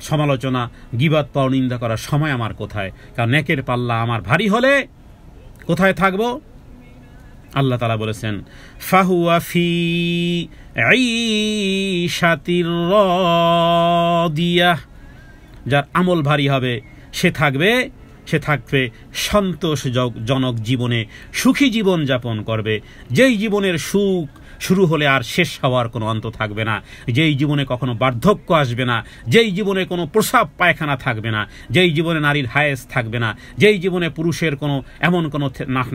সমালোচনা, গীবাত পরনিন্দা করার সময় আমার কোথায়? কারণ নেকের পাল্লা আমার ভারী হলে কোথায় থাকবো? আল্লাহ তাআলা বলেছেন ফাহুয়া ফি ঈশাতির রাদিয়াহ, যার আমল ভারী হবে সে থাকবে সন্তোষজনক জীবনে, সুখী জীবন যাপন করবে। যেই জীবনের সুখ শুরু হলে আর শেষ হওয়ার কোনো অন্ত থাকবে না, যেই জীবনে কখনো বার্ধক্য আসবে না, যেই জীবনে কোনো প্রসাব পায়খানা থাকবে না, যেই জীবনে নারীর হায়েস থাকবে না, যেই জীবনে পুরুষের কোনো এমন কোনো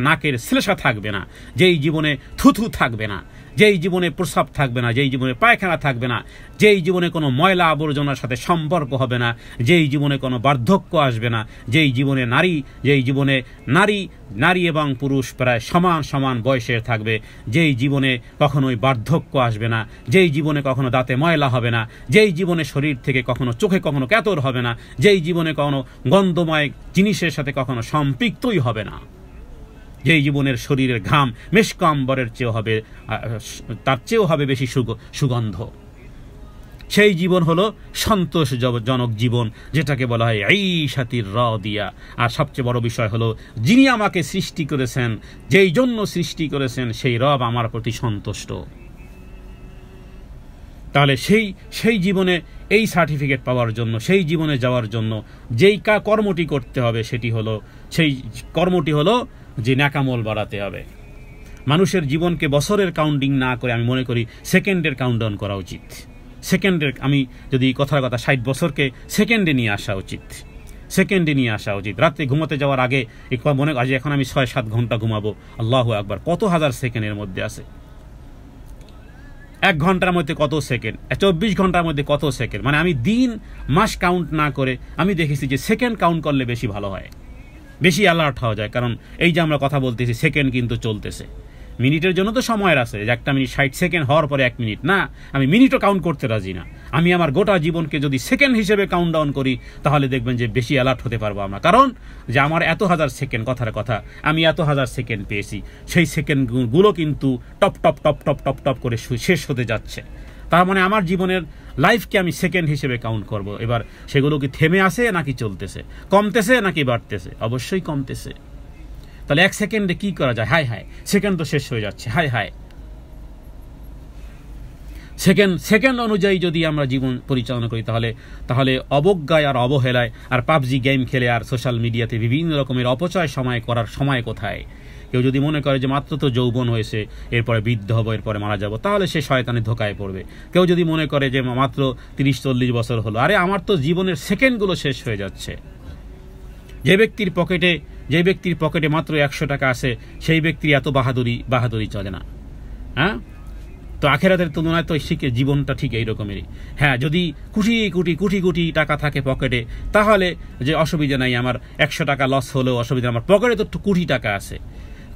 নাকের শ্লেষা থাকবে না, যেই জীবনে থুথু থাকবে না, যেই জীবনে প্রসাব থাকবে না, যেই জীবনে পায়খানা থাকবে না, যেই জীবনে কোনো ময়লা আবর্জনার সাথে সম্পর্ক হবে না, যেই জীবনে কোনো বার্ধক্য আসবে না, যেই জীবনে নারী এবং পুরুষ প্রায় সমান বয়সের থাকবে, যেই জীবনে কখনোই বার্ধক্য আসবে না, যেই জীবনে কখনো দাঁতে ময়লা হবে না, যেই জীবনে শরীর থেকে কখনো চোখে কখনো ক্যাতর হবে না, যেই জীবনে কখনো গন্ধময় জিনিসের সাথে কখনো সম্পৃক্তই হবে না, যেই জীবনের শরীরের ঘাম মেশকাম্বরের তার চেয়েও হবে বেশি সুগন্ধ, সেই জীবন হলো সন্তোষজনক জীবন, যেটাকে বলা হয় ঈশাতির রাদিয়া। আর সবচেয়ে বড় বিষয় হলো যিনি আমাকে সৃষ্টি করেছেন, যেই জন্য সৃষ্টি করেছেন, সেই রব আমার প্রতি সন্তুষ্ট। তাহলে সেই জীবনে এই সার্টিফিকেট পাওয়ার জন্য, সেই জীবনে যাওয়ার জন্য যেই কর্মটি করতে হবে সেই কর্মটি হলো যে নেকামল বাড়াতে হবে। মানুষের জীবনকে বছরের কাউন্টিং না করে আমি মনে করি সেকেন্ডের কাউন্টডাউন করা উচিত। আমি যদি কথার কথা 60 বছরকে সেকেন্ডে নিয়ে আসা উচিত। সেকেন্ডে নিয়ে আসা উচিত। রাত্রে ঘুমাতে যাওয়ার আগে একবার মনে আজ এখন আমি 6-7 ঘন্টা ঘুমাবো, আল্লাহু আকবার, কত হাজার সেকেন্ডের মধ্যে আছে। 1 ঘন্টার মধ্যে কত সেকেন্ড, 24 ঘন্টার মধ্যে কত সেকেন্ড। মানে আমি দিন মাস কাউন্ট না করে আমি দেখেছি যে সেকেন্ড কাউন্ট করলে বেশি ভালো হয়, বেশি অ্যালার্ট হওয়া যায়। কারণ এই যে আমরা কথা বলতেছি, সেকেন্ড কিন্তু চলতেছে। মিনিটের জন্য তো সময় আছে, যে একটা মিনিট 60 সেকেন্ড হওয়ার পরে 1 মিনিট না, আমি মিনিটও কাউন্ট করতে রাজি না। আমি আমার গোটা জীবনকে যদি সেকেন্ড হিসেবে কাউন্ট ডাউন করি, তাহলে দেখবেন যে বেশি অ্যালার্ট হতে পারবো আমরা। কারণ যে আমার এত হাজার সেকেন্ড, কথার কথা আমি এত হাজার সেকেন্ড পেয়েছি, সেই সেকেন্ডগুলো কিন্তু top top top top top top করে শেষ হতে যাচ্ছে। তার মানে আমার জীবনের লাইফকে আমি সেকেন্ড হিসেবে কাউন্ট করব। এবার সেগুলো কি থেমে আসে নাকি চলতেছে, কমতেছে নাকি বাড়তেছে? অবশ্যই কমতেছে। তাহলে 1 সেকেন্ডে কি করা যায়? হায় হায়, সেকেন্ড তো শেষ হয়ে যাচ্ছে, হায় হায়। সেকেন্ড অনুযায়ী যদি আমরা জীবন পরিচালনা করি, তাহলে অবজ্ঞায় আর অবহেলায় আর পাবজি গেম খেলে আর সোশ্যাল মিডিয়াতে বিভিন্ন রকমের অপচয় সময় করার সময় কোথায়? কেউ যদি মনে করে যে মাত্র তো যৌবন হয়েছে, এরপরে বৃদ্ধ হবো, এরপরে মারা যাবো, তাহলে সে শয়তানের ধোকায় পড়বে। কেউ যদি মনে করে যে মাত্র 30-40 বছর হলো, আরে আমার তো জীবনের সেকেন্ডগুলো শেষ হয়ে যাচ্ছে। যে ব্যক্তির পকেটে মাত্র 100 টাকা আছে, সেই ব্যক্তির এত বাহাদুরি চলে না। হ্যাঁ, তো আখেরাতের তুলনায় তো শিখে জীবনটা ঠিক এই রকমেরই। হ্যাঁ, যদি কোটি কোটি টাকা থাকে পকেটে, তাহলে যে অসুবিধা নাই, আমার 100 টাকা লস হলেও অসুবিধা, আমার পকেটে তো কোটি টাকা আছে।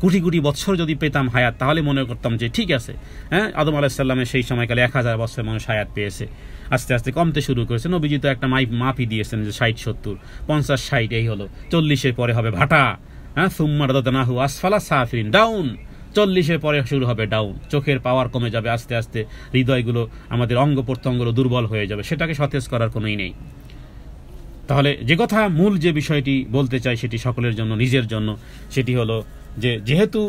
কোটি বছর যদি পেতাম হায়াত, তাহলে মনে করতাম যে ঠিক আছে। হ্যাঁ, আদম আলাইহিস সালামের সেই সময়কালে 1000 বছর মানুষ হায়াত পেয়েছে, আস্তে আস্তে কমতে শুরু করেছে। নবীজি তো একটা মাপই দিয়েছেন যে 60-70, 50-60 এই হলো, 40-এর পরে হবে ভাটা। হ্যাঁ, সুম্মা রাদাদনাহু আসফালা সাফিলিন, ডাউন। 40-এর পরে শুরু হবে ডাউন, চোখের পাওয়ার কমে যাবে আস্তে আস্তে, হৃদয়গুলো, আমাদের অঙ্গ প্রত্যঙ্গগুলো দুর্বল হয়ে যাবে, সেটাকে সতেজ করার কোনোই নেই। তাহলে যে কথা, মূল যে বিষয়টি বলতে চাই, সেটি সকলের জন্য, নিজের জন্য, সেটি হলো যে যেহেতু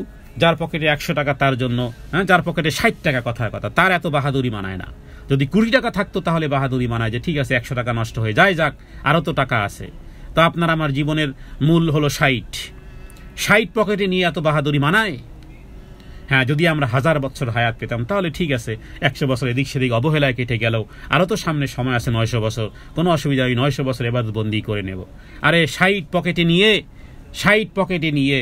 যার পকেটে 100 টাকা তার জন্য, হ্যাঁ, যার পকেটে 60 টাকা, কথার কথা, তার এত বাহাদুরি মানায় না। যদি 20 টাকা থাকতো তাহলে বাহাদুরি মানায়, যে ঠিক আছে 100 টাকা নষ্ট হয়ে যায়, যাক, আরও তো টাকা আছে। তো আপনার আমার জীবনের মূল হলো 60 পকেটে নিয়ে এত বাহাদুরি মানায়? হ্যাঁ, যদি আমরা 1000 বছর হায়াত পেতাম, তাহলে ঠিক আছে, 100 বছর এদিক সেদিক অবহেলায় কেটে গেলেও আরও তো সামনে সময় আছে 900 বছর, কোনো অসুবিধা নেই, 900 বছর ইবাদতবন্দি করে নেব। আরে 60 পকেটে নিয়ে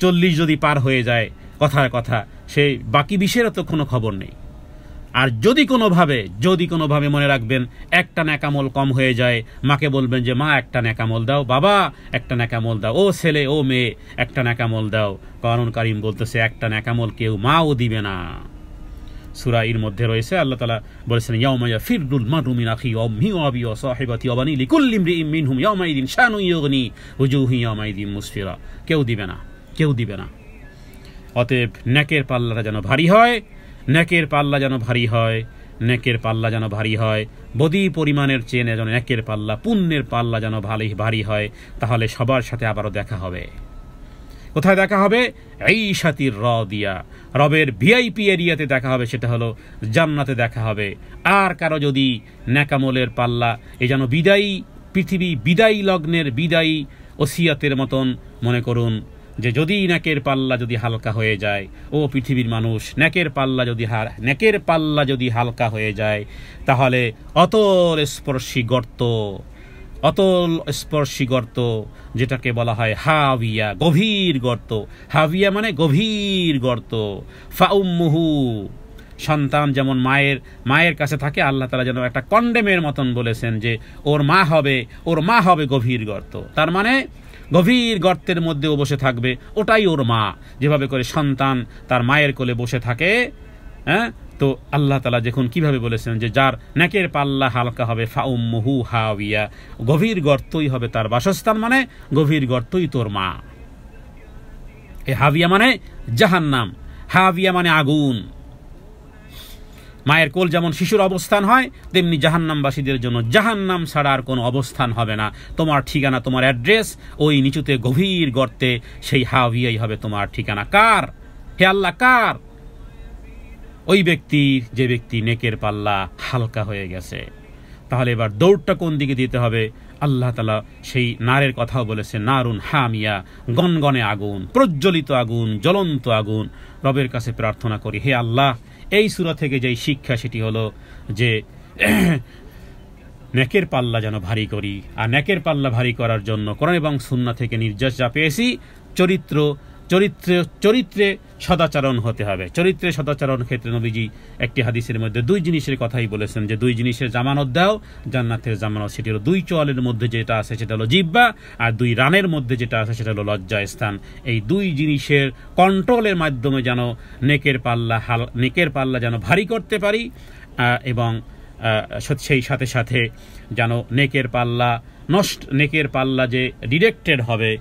40 যদি পার হয়ে যায়, কথার কথা, সেই বাকি 20-এরও তো কোনো খবর নেই। আর যদি কোনোভাবে মনে রাখবেন, একটা নেকামল কম হয়ে যায়, মাকে বলবেন যে মা একটা নেকামল দাও, বাবা একটা নেকামল দাও, ও ছেলে ও মেয়ে একটা নেকামল দাও। কোরআন কারীম বলতেছে একটা নেকামল কেউ মাও দিবে না। সূরা এর মধ্যে রয়েছে, আল্লাহ তাআলা বলেছেন, ইয়াউমা ইয়াফিরুল মারউ মিন আখিহি ওয়া উম্মিহি ওয়া আবিহি ওয়া সাহিবাতিহি ওয়া বানিহি লিকুল্লি ইমরিইন মিনহুম ইয়াউমাইদিন শানুন ইউগনি ওয়াজুহু ইয়াউমাইদিন মুসফিরা। কেউ দিবে না। অতএব নেকের পাল্লাটা যেন ভারী হয়, বদি পরিমাণের চেয়ে যেন নেকের পাল্লা, পুণ্যের পাল্লা যেন ভারী হয়। তাহলে সবার সাথে আবারও দেখা হবে। কোথায় দেখা হবে? ঈশাতির রাদিয়া, রবের ভিআইপি এরিয়াতে দেখা হবে, সেটা হলো জান্নাতে দেখা হবে। আর কারো যদি নেকামলের পাল্লা, এই যেন বিদায়ী লগ্নের বিদায়ী ওসিয়াতের মতন মনে করুন, যে যদি নেকের পাল্লা যদি হালকা হয়ে যায়, ও পৃথিবীর মানুষ, নেকের পাল্লা যদি হালকা হয়ে যায়, তাহলে অতল স্পর্শী গর্ত, যেটাকে বলা হয় হাবিয়া, গভীর গর্ত। হাবিয়া মানে গভীর গর্ত। ফাউম্মুহু, সন্তান যেমন মায়ের কাছে থাকে, আল্লাহ তাআলা যেন একটা কন্ডেমের মতন বলেছেন যে ওর মা হবে গভীর গর্ত। তার মানে গভীর গর্তের মধ্যেও বসে থাকবে, ওটাই ওর মা। যেভাবে করে সন্তান তার মায়ের কোলে বসে থাকে, হ্যাঁ, তো আল্লাহ তাআলা যখন কিভাবে বলেছেন যে যার নেকের পাল্লা হালকা হবে, ফাউম্মুহু হাবিয়া, গভীর গর্তই হবে তার বাসস্থান, মানে গভীর গর্তই তোর মা। এই হাবিয়া মানে জাহান্নাম, হাবিয়া মানে আগুন। মায়ের কোল যেমন শিশুর অবস্থান হয়, তেমনি জাহান্নামবাসীদের জন্য জাহান্নাম ছাড়া আর কোনো অবস্থান হবে না। তোমার ঠিকানা, তোমার অ্যাড্রেস ওই নিচুতে গভীর গর্তে, সেই হাবিয়াই হবে তোমার ঠিকানা। কার? হে আল্লাহ, কার? ওই যে ব্যক্তি নেকের পাল্লা হালকা হয়ে গেছে। তাহলে এবার দৌড়টা কোন দিকে দিতে হবে? আল্লাহ তাআলা সেই নারের কথাও বলেছে, নারুন হামিয়া, গনগনে আগুন, প্রজ্বলিত আগুন, জ্বলন্ত আগুন। রবের কাছে প্রার্থনা করি, হে আল্লাহ, এই সূরা থেকে যেই শিক্ষা, সেটি হলো যে নেকের পাল্লা যেন ভারী করি। আর নেকের পাল্লা ভারী করার জন্য কোরআন এবং সুন্নাহ থেকে নির্দেশ যা পেয়েছি, চরিত্রে সদাচরণ হতে হবে। চরিত্রে সদাচরণ ক্ষেত্রে নবীজি একটি হাদিসের মধ্যে দুই জিনিসের কথাই বলেছেন, যে দুই জিনিসের জামানত দাও, জান্নাতের জামানত। সেটি হলো দুই চোয়ালের মধ্যে যেটা আছে সেটা হলো জিহ্বা, আর দুই রানের মধ্যে যেটা আছে সেটা হলো লজ্জাস্থান। এই দুই জিনিসের কন্ট্রোলের মাধ্যমে যেন নেকের পাল্লা যেন ভারী করতে পারি, এবং সেই সাথে সাথে যেন নেকের পাল্লা যে ডিরেক্টেড হবে,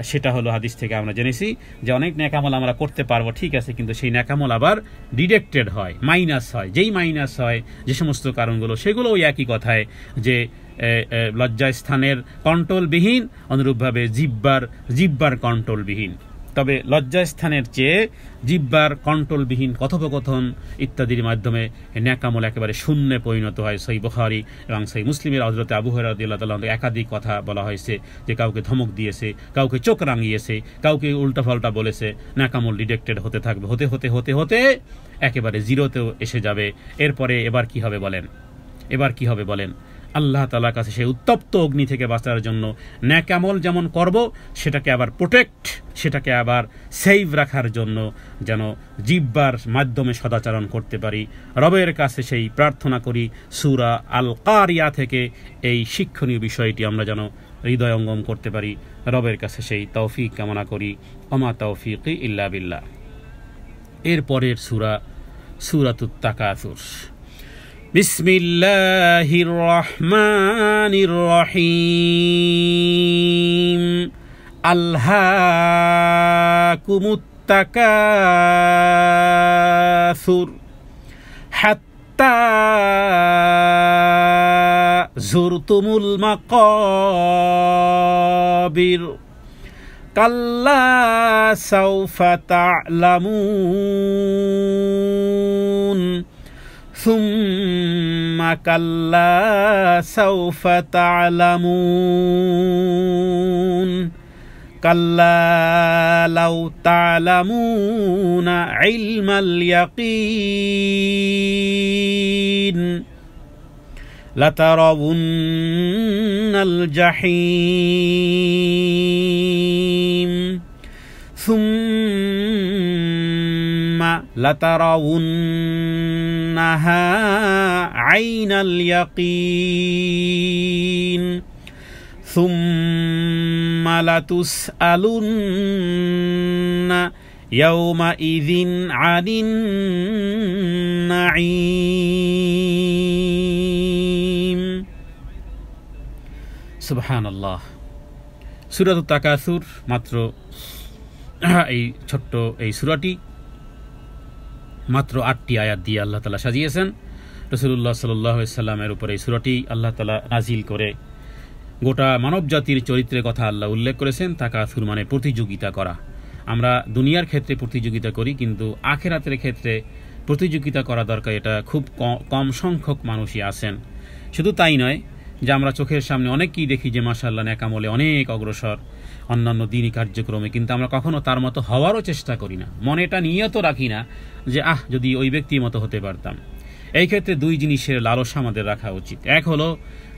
সেটা হলো হাদিস থেকে আমরা জেনেছি যে অনেক নেকামল আমরা করতে পারবো, ঠিক আছে, কিন্তু সেই নেকামল আবার ডিরেক্টেড হয়, মাইনাস হয়। যেই মাইনাস হয় যে সমস্ত কারণগুলো, সেগুলো ওই একই কথায় যে লজ্জাস্থানের কন্ট্রোলবিহীন, অনুরূপভাবে জিহ্বার কন্ট্রোলবিহীন। তবে লজ্জাস্থানের চেয়ে জিহ্বার কন্ট্রোলবিহীন কথোপকথন ইত্যাদির মাধ্যমে নেকামল একেবারে শূন্যে পরিণত হয়। সহিহ বুখারী এবং সহিহ মুসলিমের হযরত আবু হুরায়রা রাদিয়াল্লাহু তাআলা একাধিক কথা বলা হয়েছে যে কাউকে ধমক দিয়েছে, কাউকে চোখ রাঙিয়েছে, কাউকে উল্টাপাল্টা বলেছে। নেকামল ডিডেক্টেড হতে থাকবে, হতে হতে একেবারে জিরোতেও এসে যাবে। এরপরে এবার কি হবে বলেন? আল্লাহ তাআলার কাছে সেই উত্তপ্ত অগ্নি থেকে বাঁচার জন্য নেকামল যেমন করব, সেটাকে আবার সেটাকে আবার সেভ রাখার জন্য যেন জিহ্বার মাধ্যমে সদাচরণ করতে পারি। রবের কাছে সেই প্রার্থনা করি, সূরা আল কারিয়া থেকে এই শিক্ষণীয় বিষয়টি আমরা যেন হৃদয়ঙ্গম করতে পারি। রবের কাছে সেই তৌফিক কামনা করি। ওমা তৌফিকি ইল্লা বিল্লাহ। এরপরের সূরাতুত তাকাসুর। বিসমিল্লাহির রহমানির রহিম। আলহাকুমুত তাকাসুর হাত্তা যুরতুমুল মাকাবির কাল্লা সাউফা তা'লামুন সুম্মা কাল্লা সাউফা তা'লামুন কাল্লা লাউ তা'লামুনা ইলমাল ইয়াকিন লাতারাউন্নাল জাহিম সুম্মা লাতারাউন্নাহা আইনাল ইয়াকিন সুম্মা লাতুসআলুন্না ইয়াওমাইযিন আনিন নাঈম। সুবহানাল্লাহ। সূরাতুত তাকাসুর মাত্র এই ছোট্ট এই সূরাটি মাত্র 8টি আয়াত দিয়ে আল্লাহ তাআলা সাজিয়েছেন। রাসূলুল্লাহ সাল্লাল্লাহু আলাইহি সাল্লামের উপর এই সূরাটি আল্লাহ তাআলা নাজিল করে গোটা মানব জাতির চরিত্রের কথা আল্লাহ উল্লেখ করেছেন। তাকাসুর মানে প্রতিযোগিতা করা। আমরা দুনিয়ার ক্ষেত্রে প্রতিযোগিতা করি, কিন্তু আখিরাতের ক্ষেত্রে প্রতিযোগিতা করা দরকার। এটা খুব কম সংখ্যক মানুষই আছেন। শুধু তাই নয় যে আমরা চোখের সামনে অনেকেই দেখি যে মাশাআল্লাহ নেকামলে অনেক অগ্রসর অন্যান্য দ্বীনি কার্যক্রমে, কিন্তু আমরা কখনো তার মতো হওয়ারও চেষ্টা করি না। মনে এটা নিয়ত রাখি না যে যদি ওই ব্যক্তির মতো হতে পারতাম। এই ক্ষেত্রে দুই জিনিসের লালসা আমাদের রাখা উচিত। এক হলো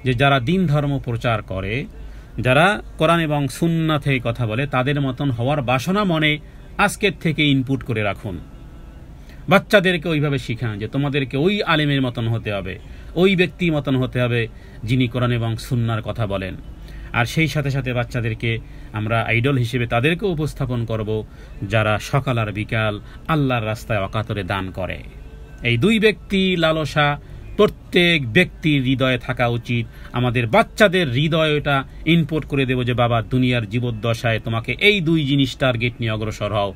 যে যারা দিন ধর্ম প্রচার করে, যারা কোরআন এবং সুন্নাহ থেকে কথা বলে, তাদের মতন হওয়ার বাসনা মনে আজকের থেকে ইনপুট করে রাখুন। বাচ্চাদেরকে ওইভাবে শিখান যে তোমাদেরকে ওই আলেমের মতন হতে হবে, ওই ব্যক্তির মতন হতে হবে যিনি কোরআন এবং সুন্নাহর কথা বলেন। আর সেই সাথে সাথে বাচ্চাদেরকে আমরা আইডল হিসেবে তাদেরকে উপস্থাপন করব যারা সকাল আর বিকাল আল্লাহর রাস্তায় অকাতরে দান করে। এই দুই ব্যক্তি লালসা প্রত্যেক ব্যক্তির হৃদয়ে থাকা উচিত। আমাদের বাচ্চাদের হৃদয়ে এটা ইনপুট করে দেব যে বাবা, দুনিয়ার জীবদ্দশায় তোমাকে এই দুই জিনিস টার্গেট নিয়ে অগ্রসর হও।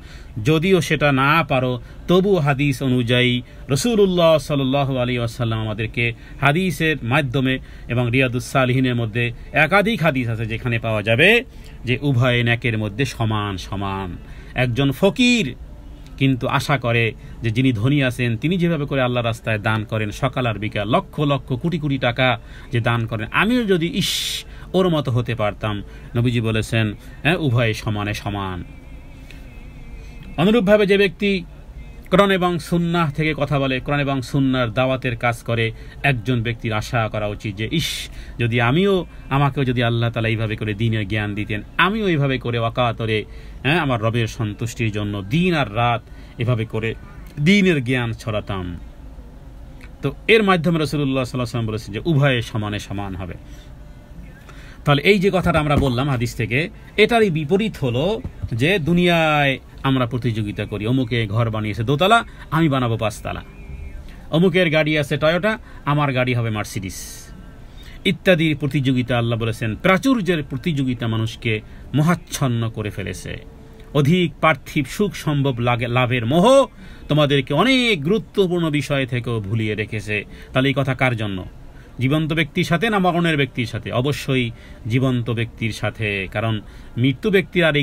যদিও সেটা না পারো, তবু হাদিস অনুযায়ী রাসূলুল্লাহ সাল্লাল্লাহু আলাইহি ওয়াসাল্লাম আমাদেরকে হাদিসের মাধ্যমে এবং রিয়াদুস সালিহিনের মধ্যে একাধিক হাদিস আছে যেখানে পাওয়া যাবে যে উভয় নেকের মধ্যে সমান সমান। একজন ফকির কিন্তু আশা করে যে যিনি ধনী আছেন তিনি যেভাবে করে আল্লাহর রাস্তায় দান করেন সকাল আর বিকাল, লক্ষ লক্ষ কোটি কোটি টাকা যে দান করেন, আমিও যদি ওর মতো হতে পারতাম। নবীজি বলেছেন উভয় সমানে সমান। অনুরূপভাবে যে ব্যক্তি কোরআন এবং সুন্নাহ থেকে কথা বলে, কোরআন এবং সুন্নাহর দাওয়াতের কাজ করে, একজন ব্যক্তির আশা করা উচিত যে যদি আমাকেও যদি আল্লাহ তাআলা এইভাবে করে দ্বীনের জ্ঞান দিতেন, আমিও এইভাবে করে ওয়াকাতরে আমার রবের সন্তুষ্টির জন্য দিন আর রাত এভাবে করে দ্বীনের জ্ঞান ছড়াতাম। তো এর মাধ্যমে রাসূলুল্লাহ সাল্লাল্লাহু আলাইহি ওয়াসাল্লাম বলেছেন যে উভয়ে সমানে সমান হবে। তাহলে এই যে কথাটা আমরা বললাম হাদিস থেকে, এটারই বিপরীত হলো যে দুনিয়ায় আমরা প্রতিযোগিতা করি, অমুকে ঘর বানিয়েছে দোতলা, আমি বানাবো 5 তালা, অমুকের গাড়ি আছে টয়োটা, আমার গাড়ি হবে মার্সিডিস ইত্যাদি প্রতিযোগিতা। আল্লাহ বলেছেন প্রাচুর্যের প্রতিযোগিতা মানুষকে মোহাচ্ছন্ন করে ফেলেছে। অধিক পার্থিব সুখ সম্ভব লাভের মোহ তোমাদেরকে অনেক গুরুত্বপূর্ণ বিষয় থেকেও ভুলিয়ে রেখেছে। তাহলে এই কথা কার জন্য? জীবন্ত ব্যক্তির সাথে না মরণের ব্যক্তির সাথে? অবশ্যই জীবন্ত ব্যক্তির সাথে, কারণ মৃত্যু ব্যক্তির আর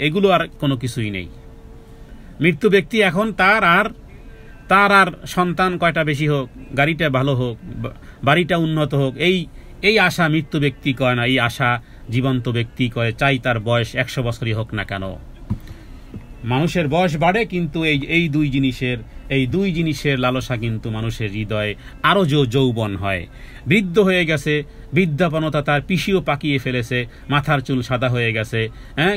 এগুলো আর কোনো কিছুই নেই। মৃত্যু ব্যক্তি এখন তার আর সন্তান কয়টা বেশি হোক, গাড়িটা ভালো হোক, বাড়িটা উন্নত হোক, এই আশা মৃত্যু ব্যক্তি করে না, এই আশা জীবন্ত ব্যক্তি করে, চাই তার বয়স 100 বছরই হোক না কেন। মানুষের বয়স বাড়ে, কিন্তু এই দুই জিনিসের লালসা কিন্তু মানুষের হৃদয়ে আরো যৌবন হয়। বৃদ্ধ হয়ে গেছে, বৃদ্ধাপনতা তার পিষিও পাকিয়ে ফেলেছে, মাথার চুল সাদা হয়ে গেছে,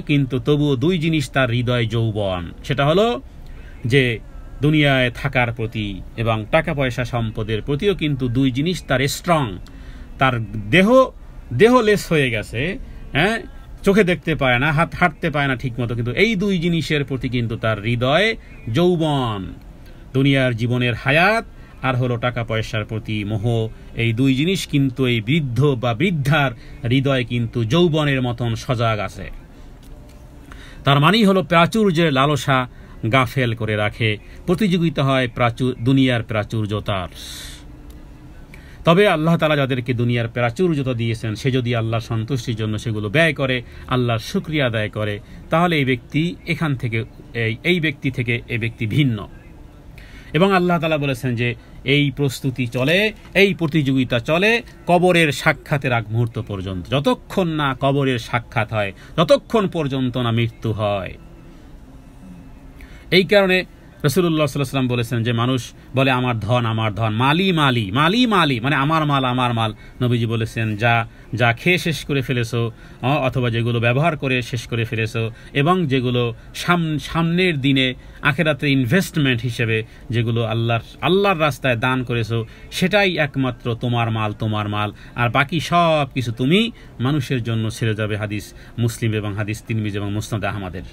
কিন্তু তবুও দুই জিনিস তার হৃদয় যৌবন। সেটা হলো যে দুনিয়ায় থাকার প্রতি এবং টাকা পয়সা সম্পদের প্রতিও কিন্তু দুই জিনিস তার স্ট্রং। তার দেহ লেস হয়ে গেছে, চোখে দেখতে পায় না, হাঁটতে পায় না ঠিক মতো, কিন্তু এই দুই জিনিসের প্রতি কিন্তু তার হৃদয় যৌবন। দুনিয়ার জীবনের হায়াত আর হলো টাকা পয়সার প্রতি মোহ, এই দুই জিনিস কিন্তু এই বৃদ্ধ বা বৃদ্ধার হৃদয় কিন্তু যৌবনের মতন সজাগ আছে। তার মানেই হলো প্রাচুর্যের লালসা গাফেল করে রাখে, প্রতিযোগিতা হয় দুনিয়ার প্রাচুর্যতার। তবে আল্লাহ তাআলা যাদেরকে দুনিয়ার প্রাচুর্যতা দিয়েছেন, সে যদি আল্লাহর সন্তুষ্টির জন্য সেগুলো ব্যয় করে, আল্লাহর শুকরিয়া আদায় করে, তাহলে এই ব্যক্তি থেকে এই ব্যক্তি ভিন্ন। এবং আল্লাহ তাআলা বলেছেন যে এই প্রস্তুতি চলে, এই প্রতিযোগিতা চলে কবরের সাক্ষাতের আগ মুহূর্ত পর্যন্ত। যতক্ষণ না কবরের সাক্ষাৎ হয়, যতক্ষণ পর্যন্ত না মৃত্যু হয়। এই কারণে রাসূলুল্লাহ সাল্লাল্লাহু আলাইহি ওয়াসাল্লাম বলেছেন যে মানুষ বলে আমার ধন, মালি, মানে আমার মাল। নবীজি বলেছেন যা খেয়ে শেষ করে ফেলেছো, অথবা যেগুলো ব্যবহার করে শেষ করে ফেলেছো, এবং যেগুলো সামনের দিনে আখিরাতের ইনভেস্টমেন্ট হিসেবে যেগুলো আল্লাহর রাস্তায় দান করেছো, সেটাই একমাত্র তোমার মাল, আর বাকি সব কিছু তুমি মানুষের জন্য ছেড়ে যাবে। হাদিস মুসলিম এবং হাদিস তিরমিজি এবং মুসনাদ আহমদের।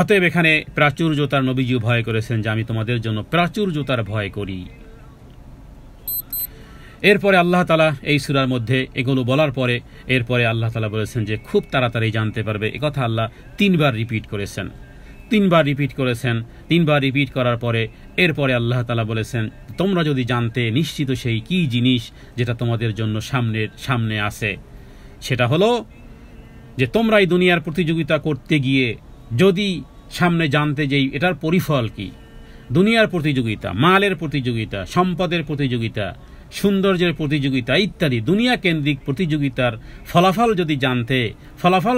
অতএব এখানে প্রাচুর্যতার নবীজি ভয় করেছেন যে আমি তোমাদের জন্য প্রাচুর্যতার ভয় করি। এরপরে আল্লাহ তাআলা এই সূরার মধ্যে এগুলো বলার পরে এরপরে আল্লাহ তাআলা বলেছেন যে খুব তাড়াতাড়ি জানতে পারবে। একথা আল্লাহ 3 বার রিপিট করেছেন। 3 বার রিপিট করার পরে এরপরে আল্লাহ তাআলা বলেছেন তোমরা যদি জানতে নিশ্চিত সেই কি জিনিস যেটা তোমাদের জন্য সামনে আছে, সেটা হলো যে তোমরা এই দুনিয়ার প্রতিযোগিতা করতে গিয়ে যদি সামনে জানতে যে এটার পরিফল কি, দুনিয়ার প্রতিযোগিতা, মালের প্রতিযোগিতা, সম্পদের প্রতিযোগিতা, সৌন্দর্যের প্রতিযোগিতা ইত্যাদি দুনিয়া কেন্দ্রিক প্রতিযোগিতার ফলাফল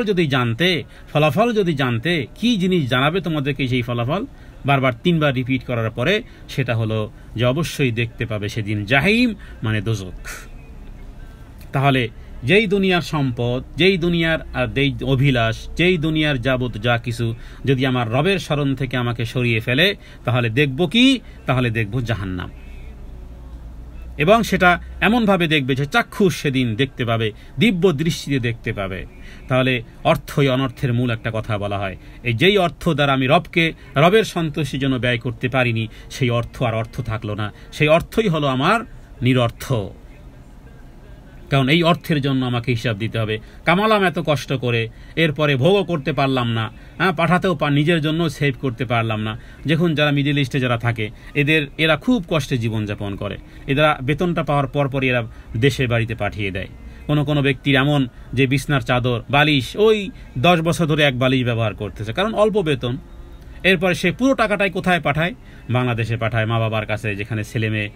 যদি জানতে কি জিনিস জানাবে তোমাদেরকে সেই ফলাফল, বারবার 3 বার রিপিট করার পরে সেটা হলো যে অবশ্যই দেখতে পাবে সেদিন জাহিম, মানে দোজখ। তাহলে যেই দুনিয়ার সম্পদ, যেই দুনিয়ার অভিলাষ, যেই দুনিয়ার যাবত যা কিছু যদি আমার রবের স্মরণ থেকে আমাকে সরিয়ে ফেলে, তাহলে দেখব জাহান্নাম। এবং সেটা এমনভাবে দেখবে যে চাক্ষুষ সেদিন দেখতে পাবে, দিব্য দৃষ্টিতে দেখতে পাবে। তাহলে অর্থই অনর্থের মূল একটা কথা বলা হয়, এই যেই অর্থ দ্বারা আমি রবের সন্তুষ্টির জন্য ব্যয় করতে পারিনি, সেই অর্থ আর অর্থ থাকলো না, সেই অর্থই হলো আমার নিরর্থ। কারণ এই অর্থের জন্য আমাকে হিসাব দিতে হবে। কামালাম এত কষ্ট করে, এরপরে ভোগও করতে পারলাম না, পাঠাতেও নিজের জন্য সেভ করতে পারলাম না। দেখুন যারা মিডল ইস্টে যারা থাকে, এরা খুব কষ্টে জীবনযাপন করে। এরা বেতনটা পাওয়ার পরপরই এরা দেশের বাড়িতে পাঠিয়ে দেয়। কোনো ব্যক্তির এমন যে বিছনার চাদর, বালিশ, ওই 10 বছর ধরে এক বালিশ ব্যবহার করতেছে, কারণ অল্প বেতন। এরপরে সে পুরো টাকাটাই কোথায় পাঠায়? বাংলাদেশে পাঠায়, মা বাবার কাছে, যেখানে ছেলে মেয়ে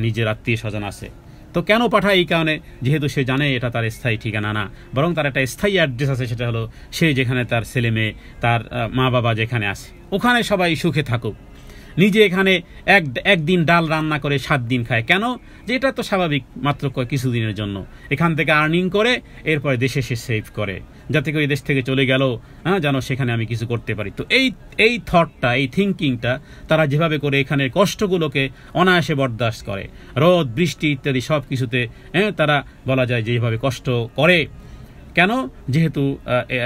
নিজের আত্মীয় স্বজন আছে। তো কেন পাঠায়? এই কারণে যেহেতু সে জানে এটা তার স্থায়ী ঠিকানা না, বরং তার একটা স্থায়ী অ্যাড্রেস আছে, সেটা হলো সে যেখানে তার ছেলে মেয়ে, তার মা বাবা যেখানে আছে, ওখানে সবাই সুখে থাকুক। নিজে এখানে একদিন ডাল রান্না করে 7 দিন খায়। কেন? যে এটা তো স্বাভাবিক, মাত্র কিছুদিনের জন্য এখান থেকে আর্নিং করে এরপরে দেশে সে সেভ করে, যাতে করে দেশ থেকে চলে গেল যেন সেখানে আমি কিছু করতে পারি। তো এই থটটা, এই থিঙ্কিংটা তারা যেভাবে করে এখানে কষ্টগুলোকে অনায়াসে বরদাস্ত করে, রোদ বৃষ্টি ইত্যাদি সব কিছুতে তারা বলা যায় যে এইভাবে কষ্ট করে। কেন? যেহেতু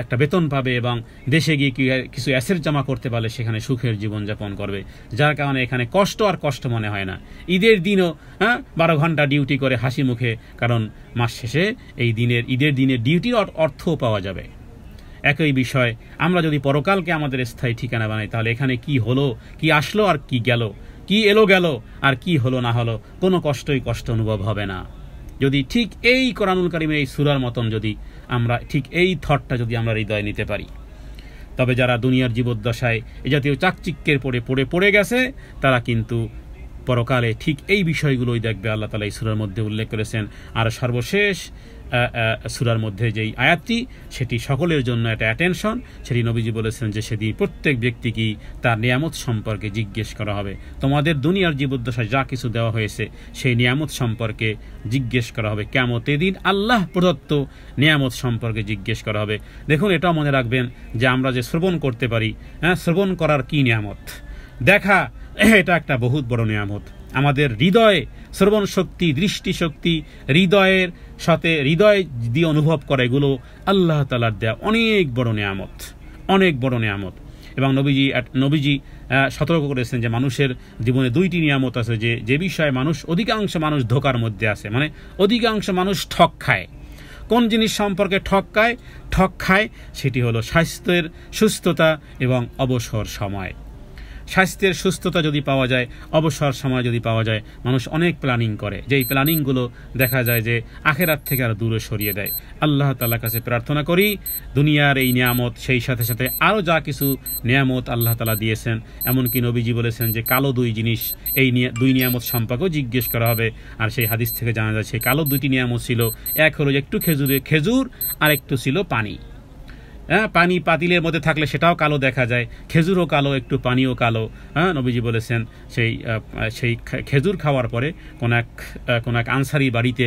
একটা বেতন পাবে এবং দেশে গিয়ে কিছু অ্যাসেট জমা করতে পারলে সেখানে সুখের জীবনযাপন করবে, যার কারণে এখানে কষ্ট আর কষ্ট মনে হয় না। ঈদের দিনও 12 ঘন্টা ডিউটি করে হাসি মুখে, কারণ মাস শেষে ঈদের দিনের ডিউটির অর্থও পাওয়া যাবে। একই বিষয়, আমরা যদি পরকালকে আমাদের স্থায়ী ঠিকানা বানাই, তাহলে এখানে কি হলো, কি আসলো আর কি গেল, কি এলো গেল আর কি হলো না হলো, কোনো কষ্ট অনুভব হবে না। যদি ঠিক এই কোরআনুল কারীমের এই সূরার মতন যদি আমরা ঠিক এই থটটা যদি আমরা হৃদয়ে নিতে পারি, তবে যারা দুনিয়ার জীবদ্দশায় এই জাতীয় চাকচিক্যের পড়ে গেছে, তারা কিন্তু পরকালে ঠিক এই বিষয়গুলোই দেখবে। আল্লাহ তাআলা এই সূরার মধ্যে উল্লেখ করেছেন। আর সর্বশেষ সূরার মধ্যে যেই আয়াতটি, সেটি সকলের জন্য একটা অ্যাটেনশন। সেটি নবীজি বলেছেন যে সেদিন প্রত্যেক ব্যক্তিকেই তার নিয়ামত সম্পর্কে জিজ্ঞেস করা হবে। তোমাদের দুনিয়ার জীবদ্দশায় যা কিছু দেওয়া হয়েছে সেই নিয়ামত সম্পর্কে জিজ্ঞেস করা হবে। কিয়ামতের দিন আল্লাহ প্রদত্ত নিয়ামত সম্পর্কে জিজ্ঞেস করা হবে। দেখুন, এটাও মনে রাখবেন যে আমরা যে শ্রবণ করতে পারি, শ্রবণ করার কি নিয়ামত, দেখা, এটা একটা বহুত বড় নিয়ামত। আমাদের হৃদয়ে শ্রবণ শক্তি, দৃষ্টিশক্তি, হৃদয়ের সাথে হৃদয় দিয়ে অনুভব করা, এগুলো আল্লাহ তাআলার দেয়া অনেক বড় নিয়ামত, অনেক বড় নিয়ামত। এবং নবীজি সতর্ক করেছেন যে মানুষের জীবনে 2টি নিয়ামত আছে, যে বিষয়ে অধিকাংশ মানুষ ধোকার মধ্যে আছে, মানে অধিকাংশ মানুষ ঠক খায়। কোন জিনিস সম্পর্কে ঠক খায়? সেটি হলো স্বাস্থ্যের সুস্থতা এবং অবসর সময়। স্বাস্থ্যের সুস্থতা যদি পাওয়া যায়, অবসর সময় যদি পাওয়া যায়, মানুষ অনেক প্ল্যানিং করে, যেই প্ল্যানিংগুলো দেখা যায় যে আখিরাত থেকে আরো দূরে সরিয়ে দেয়। আল্লাহ তাআলার কাছে প্রার্থনা করি দুনিয়ার এই নিয়ামত, সেই সাথে সাথে আরও যা কিছু নিয়ামত আল্লাহ তাআলা দিয়েছেন, এমনকি নবীজি বলেছেন যে কালো 2 জিনিস, এই 2 নিয়ামত সম্পর্কেও জিজ্ঞেস করা হবে। আর সেই হাদিস থেকে জানা যায় সেই কালো 2টি নিয়ামত ছিল, এক হলো একটু খেজুর, আর একটু ছিল পানি। পানি পাতিলের মধ্যে থাকলে সেটাও কালো দেখা যায়, খেজুরও কালো, একটু পানিও কালো। নবীজি বলেছেন সেই খেজুর খাওয়ার পরে কোন এক আনসারি বাড়িতে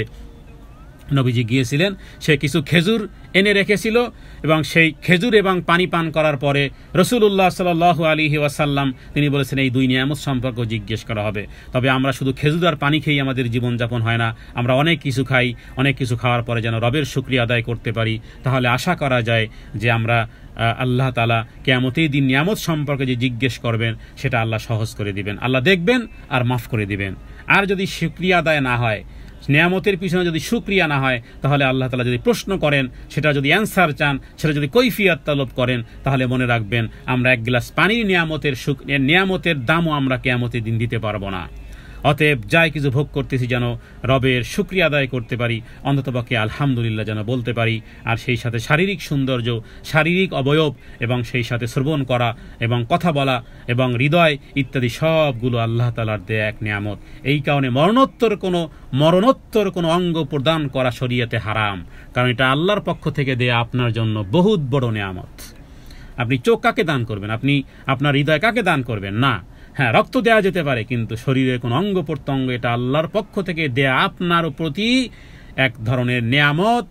নবীজি গিয়েছিলেন, সে কিছু খেজুর এনে রেখেছিল এবং সেই খেজুর এবং পানি পান করার পরে রাসূলুল্লাহ সাল্লাল্লাহু আলাইহি ওয়াসাল্লাম তিনি বলেছেন এই 2 নিয়ামত সম্পর্কে জিজ্ঞেস করা হবে। তবে আমরা শুধু খেজুর আর পানি খেয়ে আমাদের জীবনযাপন হয় না, আমরা অনেক কিছু খাই। অনেক কিছু খাওয়ার পরে যেন রবের শুকরিয়া আদায় করতে পারি, তাহলে আশা করা যায় যে আমরা আল্লাহ তাআলা কিয়ামতের দিন নিয়ামত সম্পর্কে যে জিজ্ঞেস করবেন সেটা আল্লাহ সহজ করে দিবেন, আল্লাহ দেখবেন আর মাফ করে দিবেন। আর যদি শুকরিয়া আদায় না হয়, নিয়ামতের পিছনে যদি শুকরিয়া না হয়, তাহলে আল্লাহ তাআলা যদি প্রশ্ন করেন, সেটা যদি অ্যান্সার চান, সেটা যদি কৈফিয়ত তলব করেন, তাহলে মনে রাখবেন আমরা 1 গ্লাস পানির নিয়ামতের দামও আমরা কিয়ামতের দিন দিতে পারবো না। অতএব যাই কিছু ভোগ করতেছি যেন রবের শুকরিয়া আদায় করতে পারি, অন্ততপক্ষে আলহামদুলিল্লাহ যেন বলতে পারি। আর সেই সাথে শারীরিক সৌন্দর্য, শারীরিক অবয়ব এবং সেই সাথে শ্রবণ করা এবং কথা বলা এবং হৃদয় ইত্যাদি সবগুলো আল্লাহ তাআলার দেয়া এক নিয়ামত। এই কারণে মরণোত্তর কোনো অঙ্গ প্রদান করা শরীয়তে হারাম, কারণ এটা আল্লাহর পক্ষ থেকে দেয়া আপনার জন্য বহুত বড় নিয়ামত। আপনি চোখ কাকে দান করবেন? আপনি আপনার হৃদয় কাকে দান করবেন? না, হ্যাঁ, রক্ত দেওয়া যেতে পারে, কিন্তু শরীরের কোন অঙ্গ প্রত্যঙ্গ, এটা আল্লাহর পক্ষ থেকে দেয়া আপনার প্রতি এক ধরনের নিয়ামত,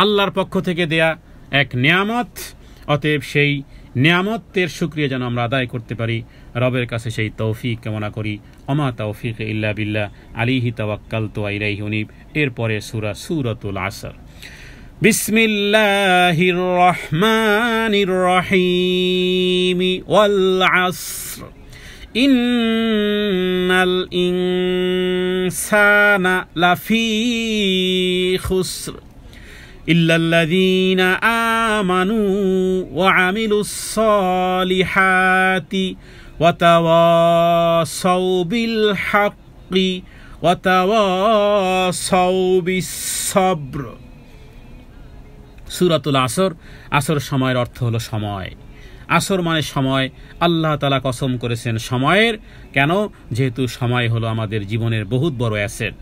আল্লাহর পক্ষ থেকে দেয়া এক নিয়ামত। অতএব সেই নিয়ামতের শুকরিয়া যেন আমরা আদায় করতে পারি, রবের কাছে সেই তৌফিক কামনা করি। ওমা তৌফিক ইল্লা বিল্লাহ, আলাইহি তাওয়াক্কালতু ওয়া ইলাইহি উনীব। এরপরে সূরাতুল আসর। বিসমিল্লাহির রহমানির রহিম। ওয়াল আসর ইন্নাল ইনসানা লাফি খুসর ইল্লাল্লাযীনা আমানু ওয়া আমিলুস সালিহাতি ওয়া তাওয়াসাউ বিল হাক্কি ওয়া তাওয়াসাউ বিস সাবর। সূরাতুল আসর। আসর সময়ের অর্থ হলো সময়। আসর মানে সময়। আল্লাহ তাআলা কসম করেছেন সময়ের। কেন? যেহেতু সময় হলো আমাদের জীবনের বহুত বড় অ্যাসেট।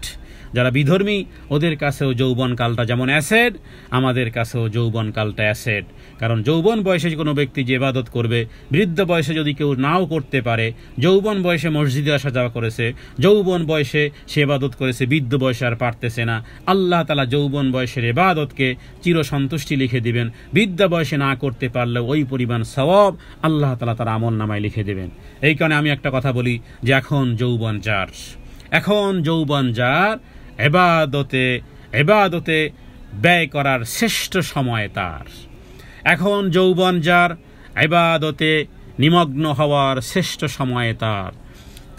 যারা বিধর্মী ওদের কাছেও যৌবনকালটা যেমন অ্যাসেড, আমাদের কাছেও যৌবনকালটা অ্যাসেড। কারণ যৌবন বয়সে কোনো ব্যক্তি যে ইবাদত করবে, বৃদ্ধ বয়সে যদি কেউ নাও করতে পারে, যৌবন বয়সে মসজিদে আসা যাওয়া করেছে, যৌবন বয়সে সে ইবাদত করেছে, বৃদ্ধ বয়সে আর পারতেছে না, আল্লাহ তাআলা যৌবন বয়সের ইবাদতকে চিরসন্তুষ্টি লিখে দিবেন। বৃদ্ধ বয়সে না করতে পারলেও ওই পরিমাণ সওয়াব আল্লাহ তাআলা তার আমলনামায় লিখে দেবেন। এই কারণে আমি একটা কথা বলি যে এখন যৌবন যার ইবাদতে ব্যয় করার শ্রেষ্ঠ সময় তার। এখন যৌবন যার ইবাদতে নিমগ্ন হওয়ার শ্রেষ্ঠ সময় তার।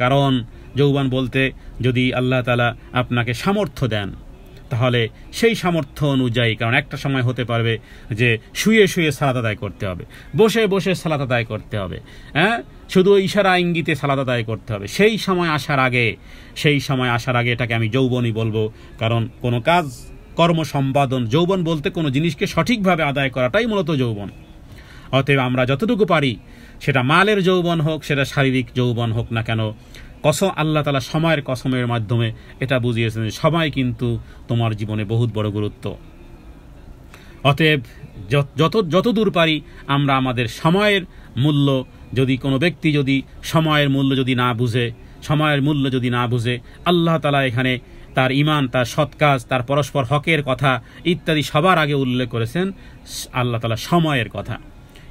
কারণ যৌবন বলতে যদি আল্লাহ তাআলা আপনাকে সামর্থ্য দেন, তাহলে সেই সামর্থ্য অনুযায়ী, কারণ একটা সময় হতে পারবে যে শুয়ে শুয়ে সালাত আদায় করতে হবে, বসে বসে সালাত আদায় করতে হবে, শুধু ইশারা ইঙ্গিতে সালাত আদায় করতে হবে। সেই সময় আসার আগে এটাকে আমি যৌবনই বলবো। কারণ কোনো কাজ কর্ম সম্পাদন, যৌবন বলতে কোনো জিনিসকে সঠিকভাবে আদায় করাটাই মূলত যৌবন। অতএব আমরা যতটুকু পারি, সেটা মালের যৌবন হোক, সেটা শারীরিক যৌবন হোক না কেন, আল্লাহ তাআলা সময়ের কসমের মাধ্যমে এটা বুঝিয়েছেন, সময় কিন্তু তোমার জীবনে বহুত বড় গুরুত্ব। অতএব যত দূর পারি আমরা আমাদের সময়ের মূল্য, যদি কোনো ব্যক্তি যদি সময়ের মূল্য যদি না বুঝে, আল্লাহ তাআলা এখানে তার ঈমান, তার সৎ কাজ, তার পরস্পর হকের কথা ইত্যাদি সবার আগে উল্লেখ করেছেন আল্লাহ তাআলা সময়ের কথা।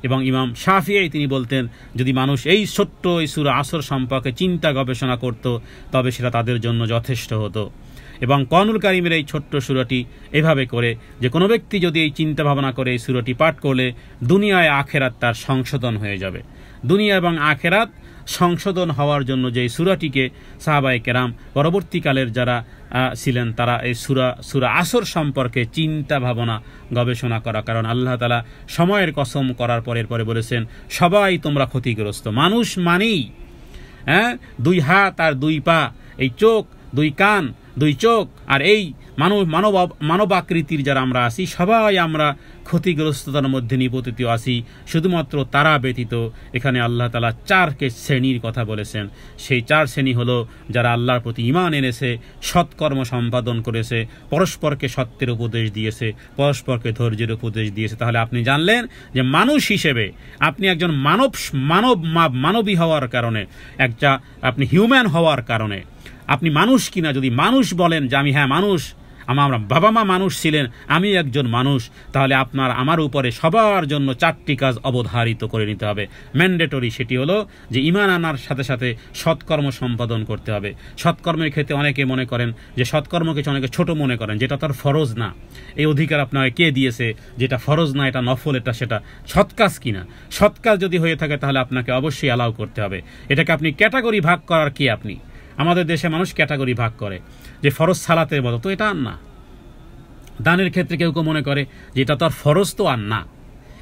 এবং ইমাম শাফিঈ তিনি বলতেন, যদি মানুষ এই ছোট্ট এই সূরা আসর সম্পর্কে চিন্তা গবেষণা করত, তবে সেটা তাদের জন্য যথেষ্ট হতো। এবং কোরআনুল কারীমের এই ছোট্ট সূরাটি এভাবে করে যে কোনো ব্যক্তি যদি এই চিন্তা ভাবনা করে এই সূরাটি পাঠ করলে দুনিয়ায় আখেরাত তার সংশোধন হয়ে যাবে। দুনিয়া এবং আখেরাত সংশোধন হওয়ার জন্য যে সূরাটিকে সাহাবায়ে কেরাম পরবর্তীকালের যারা ছিলেন তারা এই সূরা আসর সম্পর্কে চিন্তা ভাবনা গবেষণা করা। কারণ আল্লাহ তাআলা সময়ের কসম করার পরে বলেছেন, সবাই তোমরা ক্ষতিগ্রস্ত। মানুষ মানেই দুই হাত আর দুই পা, এই চোখ, দুই কান, দুই চোখ, আর এই মানব আকৃতির যারা আমরা আছি, সবাই আমরা ক্ষতিগ্রস্ততার মধ্যে নিপতিত আছি। শুধুমাত্র তারা ব্যতীত এখানে আল্লাহ তাআলা 4 শ্রেণীর কথা বলেছেন। সেই 4 শ্রেণী হলো যারা আল্লাহর প্রতি ঈমান এনেছে, সৎকর্ম সম্পাদন করেছে, পরস্পরকে সত্যের উপদেশ দিয়েছে, পরস্পরকে ধৈর্যের উপদেশ দিয়েছে। তাহলে আপনি জানলেন যে মানুষ হিসেবে আপনি একজন মানবী হওয়ার কারণে, আপনি হিউম্যান হওয়ার কারণে আপনি মানুষ কিনা, যদি মানুষ বলেন যে আমি মানুষ, আমার বাবা মা মানুষ ছিলেন, আমি একজন মানুষ, তাহলে আমার উপরে সবার জন্য 4টি কাজ অবধারিত করে নিতে হবে, ম্যান্ডেটরি। সেটি হলো যে ঈমান আনার সাথে সাথে সৎকর্ম সম্পাদন করতে হবে। সৎকর্মের ক্ষেত্রে অনেকে মনে করেন যে সৎকর্মকে অনেকে ছোট মনে করেন, যেটা তার ফরজ না। এই অধিকার আপনাকে কে দিয়েছে? যেটা ফরজ না, এটা নফল, সেটা সৎ কাজ কিনা? সৎ কাজ যদি হয়ে থাকে তাহলে আপনাকে অবশ্যই অ্যালাউ করতে হবে। এটাকে আপনি ক্যাটাগরি ভাগ করার কি? আমাদের দেশে মানুষ ক্যাটাগরি ভাগ করে যে ফরজ সালাতের মতো, তো এটা আর না। দানের ক্ষেত্রে কেউ মনে করে যে এটা তো আর ফরজ তো আর না।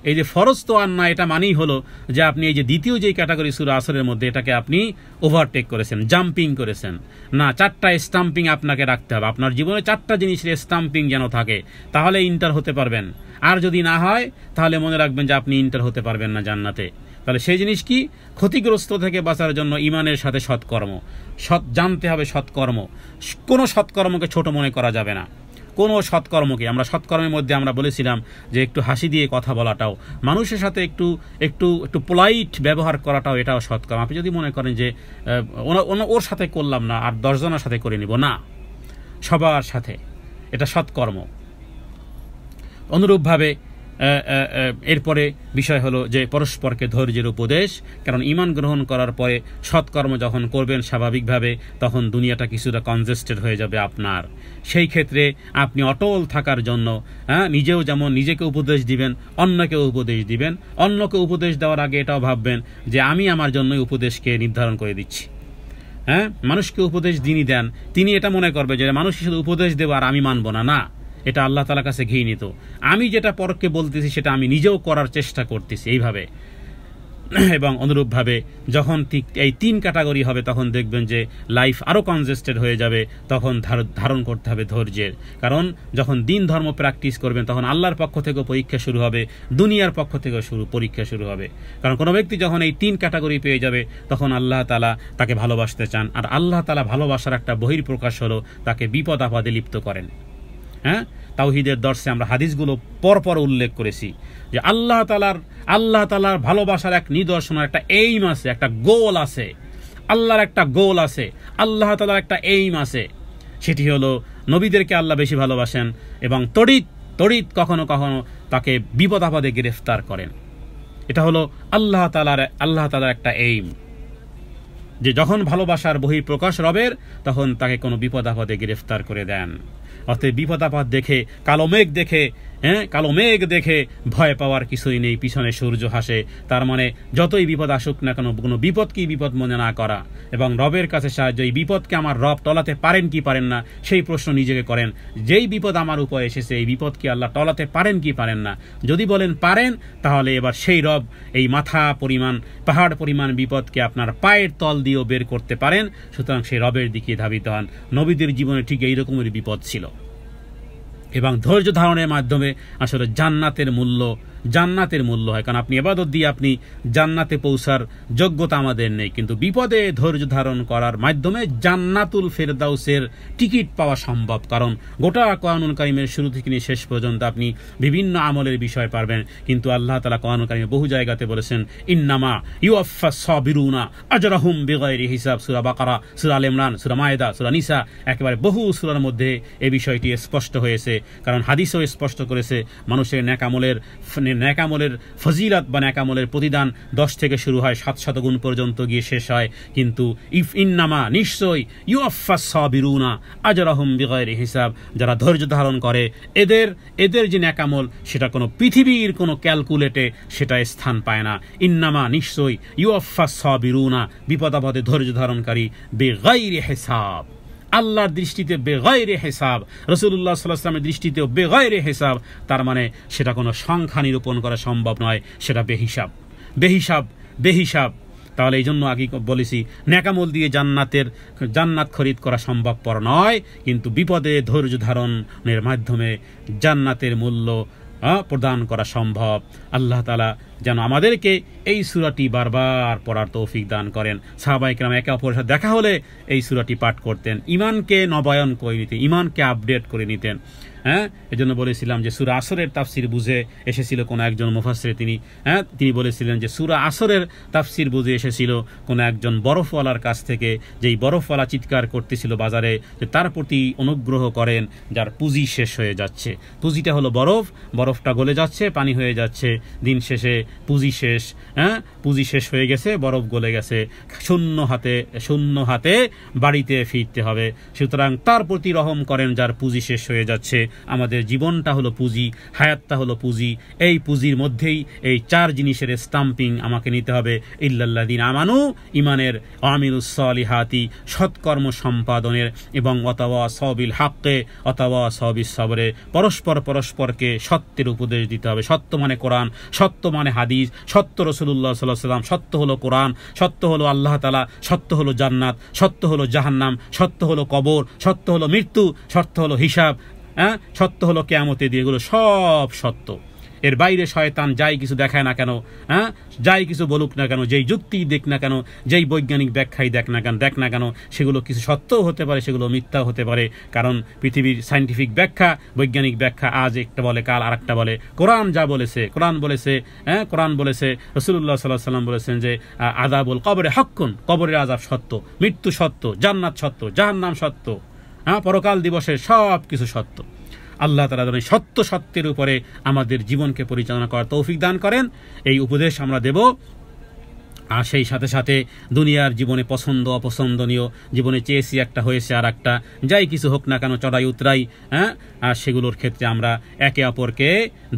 এই যে ফরজ তো আর না, এটা মানেই হলো যে আপনি এই যে দ্বিতীয় যে ক্যাটাগরি সূরা আসরের মধ্যে, এটাকে আপনি ওভারটেক করেছেন, জাম্পিং করেছেন। না, 4টা স্টাম্পিং আপনাকে রাখতে হবে। আপনার জীবনে 4টা জিনিসের স্টাম্পিং যেন থাকে, তাহলে ইন্টার হতে পারবেন। আর যদি না হয় তাহলে মনে রাখবেন যে আপনি ইন্টার হতে পারবেন না জান্নাতে। তাহলে সেই জিনিস কি? ক্ষতিগ্রস্ত থেকে বাঁচার জন্য ঈমানের সাথে সৎকর্ম, জানতে হবে সৎকর্ম। কোনো সৎকর্মকে ছোট মনে করা যাবে না। কোনো সৎকর্মকে সৎকর্মের মধ্যে আমরা বলেছিলাম যে একটু হাসি দিয়ে কথা বলাটাও, মানুষের সাথে একটু পোলাইট ব্যবহার করাটাও, এটাও সৎকর্ম। আপনি যদি মনে করেন যে ওর সাথে করলাম না, আর 10 জনের সাথে করে নিব, না, সবার সাথে, এটা সৎকর্ম। অনুরূপভাবে এরপরে বিষয় হলো যে পরস্পরকে ধৈর্যের উপদেশ। কারণ ঈমান গ্রহণ করার পরে সৎকর্ম যখন করবেন স্বাভাবিকভাবে, তখন দুনিয়াটা কিছুটা কনজেস্টেড হয়ে যাবে আপনার। সেই ক্ষেত্রে আপনি অটল থাকার জন্য নিজেও যেমন নিজেকে উপদেশ দিবেন, অন্যকেও উপদেশ দিবেন। অন্যকে উপদেশ দেওয়ার আগে এটাও ভাববেন যে আমি আমার জন্যই উপদেশকে নির্ধারণ করে দিচ্ছি। মানুষকে উপদেশ যিনি দেন, তিনি এটা মনে করবে যে মানুষ শুধু উপদেশ দেব আর আমি মানব না। না, এটা আল্লাহ তাআলার কাছে ঘৃণিত। আমি যেটা পরকে বলতেছি সেটা আমি নিজেও করার চেষ্টা করতেছি। এইভাবে এবং অনুরূপভাবে যখন ঠিক এই 3 ক্যাটাগরি হবে তখন দেখবেন যে লাইফ আরও কনজেস্টেড হয়ে যাবে। তখন ধারণ করতে হবে ধৈর্যের, কারণ যখন দিন ধর্ম প্র্যাকটিস করবেন তখন আল্লাহর পক্ষ থেকেও পরীক্ষা শুরু হবে, দুনিয়ার পক্ষ থেকেও পরীক্ষা শুরু হবে। কারণ কোনো ব্যক্তি যখন এই 3 ক্যাটাগরি পেয়ে যাবে তখন আল্লাহ তাআলা তাকে ভালোবাসতে চান, আর আল্লাহ তাআলা ভালোবাসার একটা বহির্প্রকাশ হলো তাকে বিপদ আপদে লিপ্ত করেন। হ্যাঁ, তাওহীদের দর্শে আমরা হাদিসগুলো পরপর উল্লেখ করেছি যে আল্লাহ তাআলার ভালোবাসার এক নিদর্শন, একটা এইম আছে, একটা গোল আছে। আল্লাহর একটা গোল আছে, আল্লাহ তাআলার একটা এইম আছে, সেটি হলো নবীদেরকে আল্লাহ বেশি ভালোবাসেন এবং তড়িৎ কখনো কখনো তাকে বিপদ আপদে গ্রেফতার করেন। এটা হলো আল্লাহ তাআলার একটা এইম, যে যখন ভালোবাসার বহিঃপ্রকাশ রবের তখন তাকে কোনো বিপদ আপদে গ্রেফতার করে দেন। অতএব বিপদ আপদ দেখে কালো মেঘ দেখে ভয় পাওয়ার কিছুই নেই, পিছনে সূর্য হাসে। তার মানে যতই বিপদ আসুক না কেন, কোনো বিপদকেই বিপদ মনে না করা এবং রবের কাছে সাহায্য। এই বিপদকে আমার রব টলাতে পারেন কি পারেন না সেই প্রশ্ন নিজেকে করেন। যেই বিপদ আমার উপরে এসেছে এই বিপদ কি আল্লাহ টলাতে পারেন কি পারেন না? যদি বলেন পারেন, তাহলে এবার সেই রব এই পাহাড় পরিমাণ বিপদকে আপনার পায়ের তল দিয়েও বের করতে পারেন। সুতরাং সেই রবের দিকে ধাবিত হন। নবীদের জীবনে ঠিক এইরকমের বিপদ ছিল এবং ধৈর্য ধারণের মাধ্যমে আসলে জান্নাতের মূল্য হয়। কারণ আপনি ইবাদত দিয়ে আপনি জান্নাতে পৌঁছার যোগ্যতা আমাদের নেই, কিন্তু বিপদে ধৈর্য ধারণ করার মাধ্যমে জান্নাতুল ফেরদাউসের টিকিট পাওয়া সম্ভব। কারণ গোটা কোরআনুল কারীমের শুরু থেকে নিয়ে শেষ পর্যন্ত আপনি বিভিন্ন আমলের বিষয় পারবেন, কিন্তু আল্লাহ তাআলা কোরআনুল কারীমে বহু জায়গাতে বলেছেন ইন্নামা ইউওয়াফাস সাবিরুনা আজরাহুম বিগাইরি হিসাব। সূরা বাকারা, সূরা আল ইমরান, সূরা মায়েদা, সূরা নিসা, একেবারে বহু সূরার মধ্যে এই বিষয়টি স্পষ্ট হয়েছে। কারণ হাদিসও স্পষ্ট করেছে মানুষের ন্যাকামলের ফজিলত বা ন্যাকামলের প্রতিদান 10 থেকে শুরু হয় 700 গুণ পর্যন্ত গিয়ে শেষ হয়। কিন্তু ইন্নামা নিশ্চয় ইউওয়াফাস সাবিরুনা আজরাহুম বিগাইরি হিসাব, যারা ধৈর্য ধারণ করে এদের যে ন্যাকামল সেটা কোনো পৃথিবীর কোনো ক্যালকুলেটে সেটা স্থান পায় না। ইন্নামা নিশ্চয় ইউওয়াফাস সাবিরুনা, বিপদ আপদে ধৈর্য ধারণকারী বিগাইরি হিসাব, আল্লাহর দৃষ্টিতে বেগাইরে হিসাব, রাসূলুল্লাহ সাল্লাল্লাহু আলাইহি ওয়াসাল্লামের দৃষ্টিতেও বেগাইরে হিসাব। তার মানে সেটা কোনো সংখ্যা নিরূপণ করা সম্ভব নয়, সেটা বেহিসাব। তাহলে এই জন্য আগে বলেছি নেকামল দিয়ে জান্নাত খরিদ করা সম্ভবপর নয়, কিন্তু বিপদে ধৈর্য ধারণের মাধ্যমে জান্নাতের মূল্য প্রদান করা সম্ভব। আল্লাহ তাআলা যেন আমাদেরকে এই সূরাটি বারবার পড়ার তৌফিক দান করেন। সাহাবায়ে কেরাম একে অপরের সাথে দেখা হলে এই সূরাটি পাঠ করতেন, ঈমানকে নবায়ন করে নিতেন, ঈমানকে আপডেট করে নিতেন। এজন্য বলেছিলাম যে সূরা আসরের তাফসীর বুঝে এসেছিল কোন একজন মুফাসসির, তিনি বলেছিলেন যে সূরা আসরের তাফসীর বুঝে এসেছিল কোন একজন বরফওয়ালার কাছ থেকে, যেই বরফওয়ালা চিৎকার করতেছিল বাজারে যে তার প্রতি অনুগ্রহ করেন যার পুঁজি শেষ হয়ে যাচ্ছে। পুঁজিটা হলো বরফটা গলে যাচ্ছে, পানি হয়ে যাচ্ছে, দিন শেষে পুঁজি শেষ হয়ে গেছে, বরফ গলে গেছে, শূন্য হাতে বাড়িতে ফিরতে হবে। সুতরাং তার প্রতি রহম করেন যার পুঁজি শেষ হয়ে যাচ্ছে। আমাদের জীবনটা হলো পুঁজি, হায়াতটা হলো পুঁজি। এই পুঁজির মধ্যেই এই 4 জিনিসের স্টাম্পিং আমাকে নিতে হবে। ইল্লাল্লাযিনা আমানু, ঈমানের, আমিলুস সালিহাতি, সৎকর্ম সম্পাদনের, এবং ওয়াতাওয়াসাউ বিল হাক্কি ওয়াতাওয়াসাউ বিস সাবরে, পরস্পরকে সত্যের উপদেশ দিতে হবে। সত্য মানে কোরআন, সত্য মানে হাদিস, সত্য রাসূলুল্লাহ সাল্লাল্লাহু আলাইহি ওয়াসাল্লাম, সত্য হলো কোরআন, সত্য হলো আল্লাহ তাআলা, সত্য হলো জান্নাত, সত্য হলো জাহান্নাম, সত্য হলো কবর, সত্য হলো মৃত্যু, সত্য হলো হিসাব, সত্য হলো কিয়ামতের দিন। এগুলো সব সত্য। এর বাইরে শয়তান যাই কিছু দেখায় না কেন, যাই কিছু বলুক না কেন, যেই যুক্তি দেখ না কেন, যেই বৈজ্ঞানিক ব্যাখ্যাই দেখ না কেন, সেগুলো কিছু সত্যও হতে পারে, সেগুলো মিথ্যাও হতে পারে। কারণ পৃথিবীর সায়েন্টিফিক ব্যাখ্যা, বৈজ্ঞানিক ব্যাখ্যা আজ একটা বলে, কাল আরেকটা বলে। কোরআন যা বলেছে, কোরআন বলেছে রাসূলুল্লাহ সাল্লাল্লাহু আলাইহি ওয়াসাল্লাম বলেছেন যে আযাবুল কবরে হাক্কুন, কবরের আযাব সত্য, মৃত্যু সত্য, জান্নাত সত্য, জাহান্নাম সত্য, পরকাল দিবসের সব কিছু সত্য। আল্লাহ তাআলা যেন সত্যের উপরে আমাদের জীবনকে পরিচালনা করার তৌফিক দান করেন। এই উপদেশ আমরা দেব আর সেই সাথে সাথে দুনিয়ার জীবনে পছন্দ অপছন্দনীয়, জীবনে চেয়েছি একটা হয়েছে আর একটা, যাই কিছু হোক না কেন চড়াই উতরাই, আর সেগুলোর ক্ষেত্রে আমরা একে অপরকে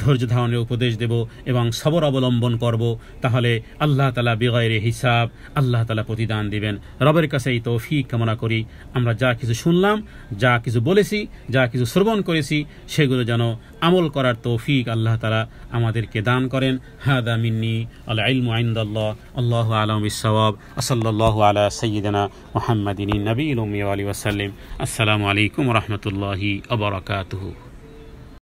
ধৈর্য ধারণের উপদেশ দেব এবং সবর অবলম্বন করব। তাহলে আল্লাহ তাআলা বিগয়রে হিসাব আল্লাহ তাআলা প্রতিদান দিবেন। রবের কাছে এই তৌফিক কামনা করি, আমরা যা কিছু শুনলাম, যা কিছু বলেছি, যা কিছু শ্রবণ করেছি, সেগুলো যেন আমল করার তৌফিক আল্লাহ তাআলা আমাদেরকে দান করেন। হাদা মিন্নি আল ইলমু ইনদাল্লাহ, আল্লাহু আ'লামু বিস-সাওয়াব। সাল্লাল্লাহু আলা সাইয়্যিদিনা মুহাম্মাদিন নবিয়্যিল উম্মি ওয়া আলিহি ওয়া সাল্লাম। আসসালামু আলাইকুম ওয়া রাহমাতুল্লাহি ওয়া বারাকাতুহু।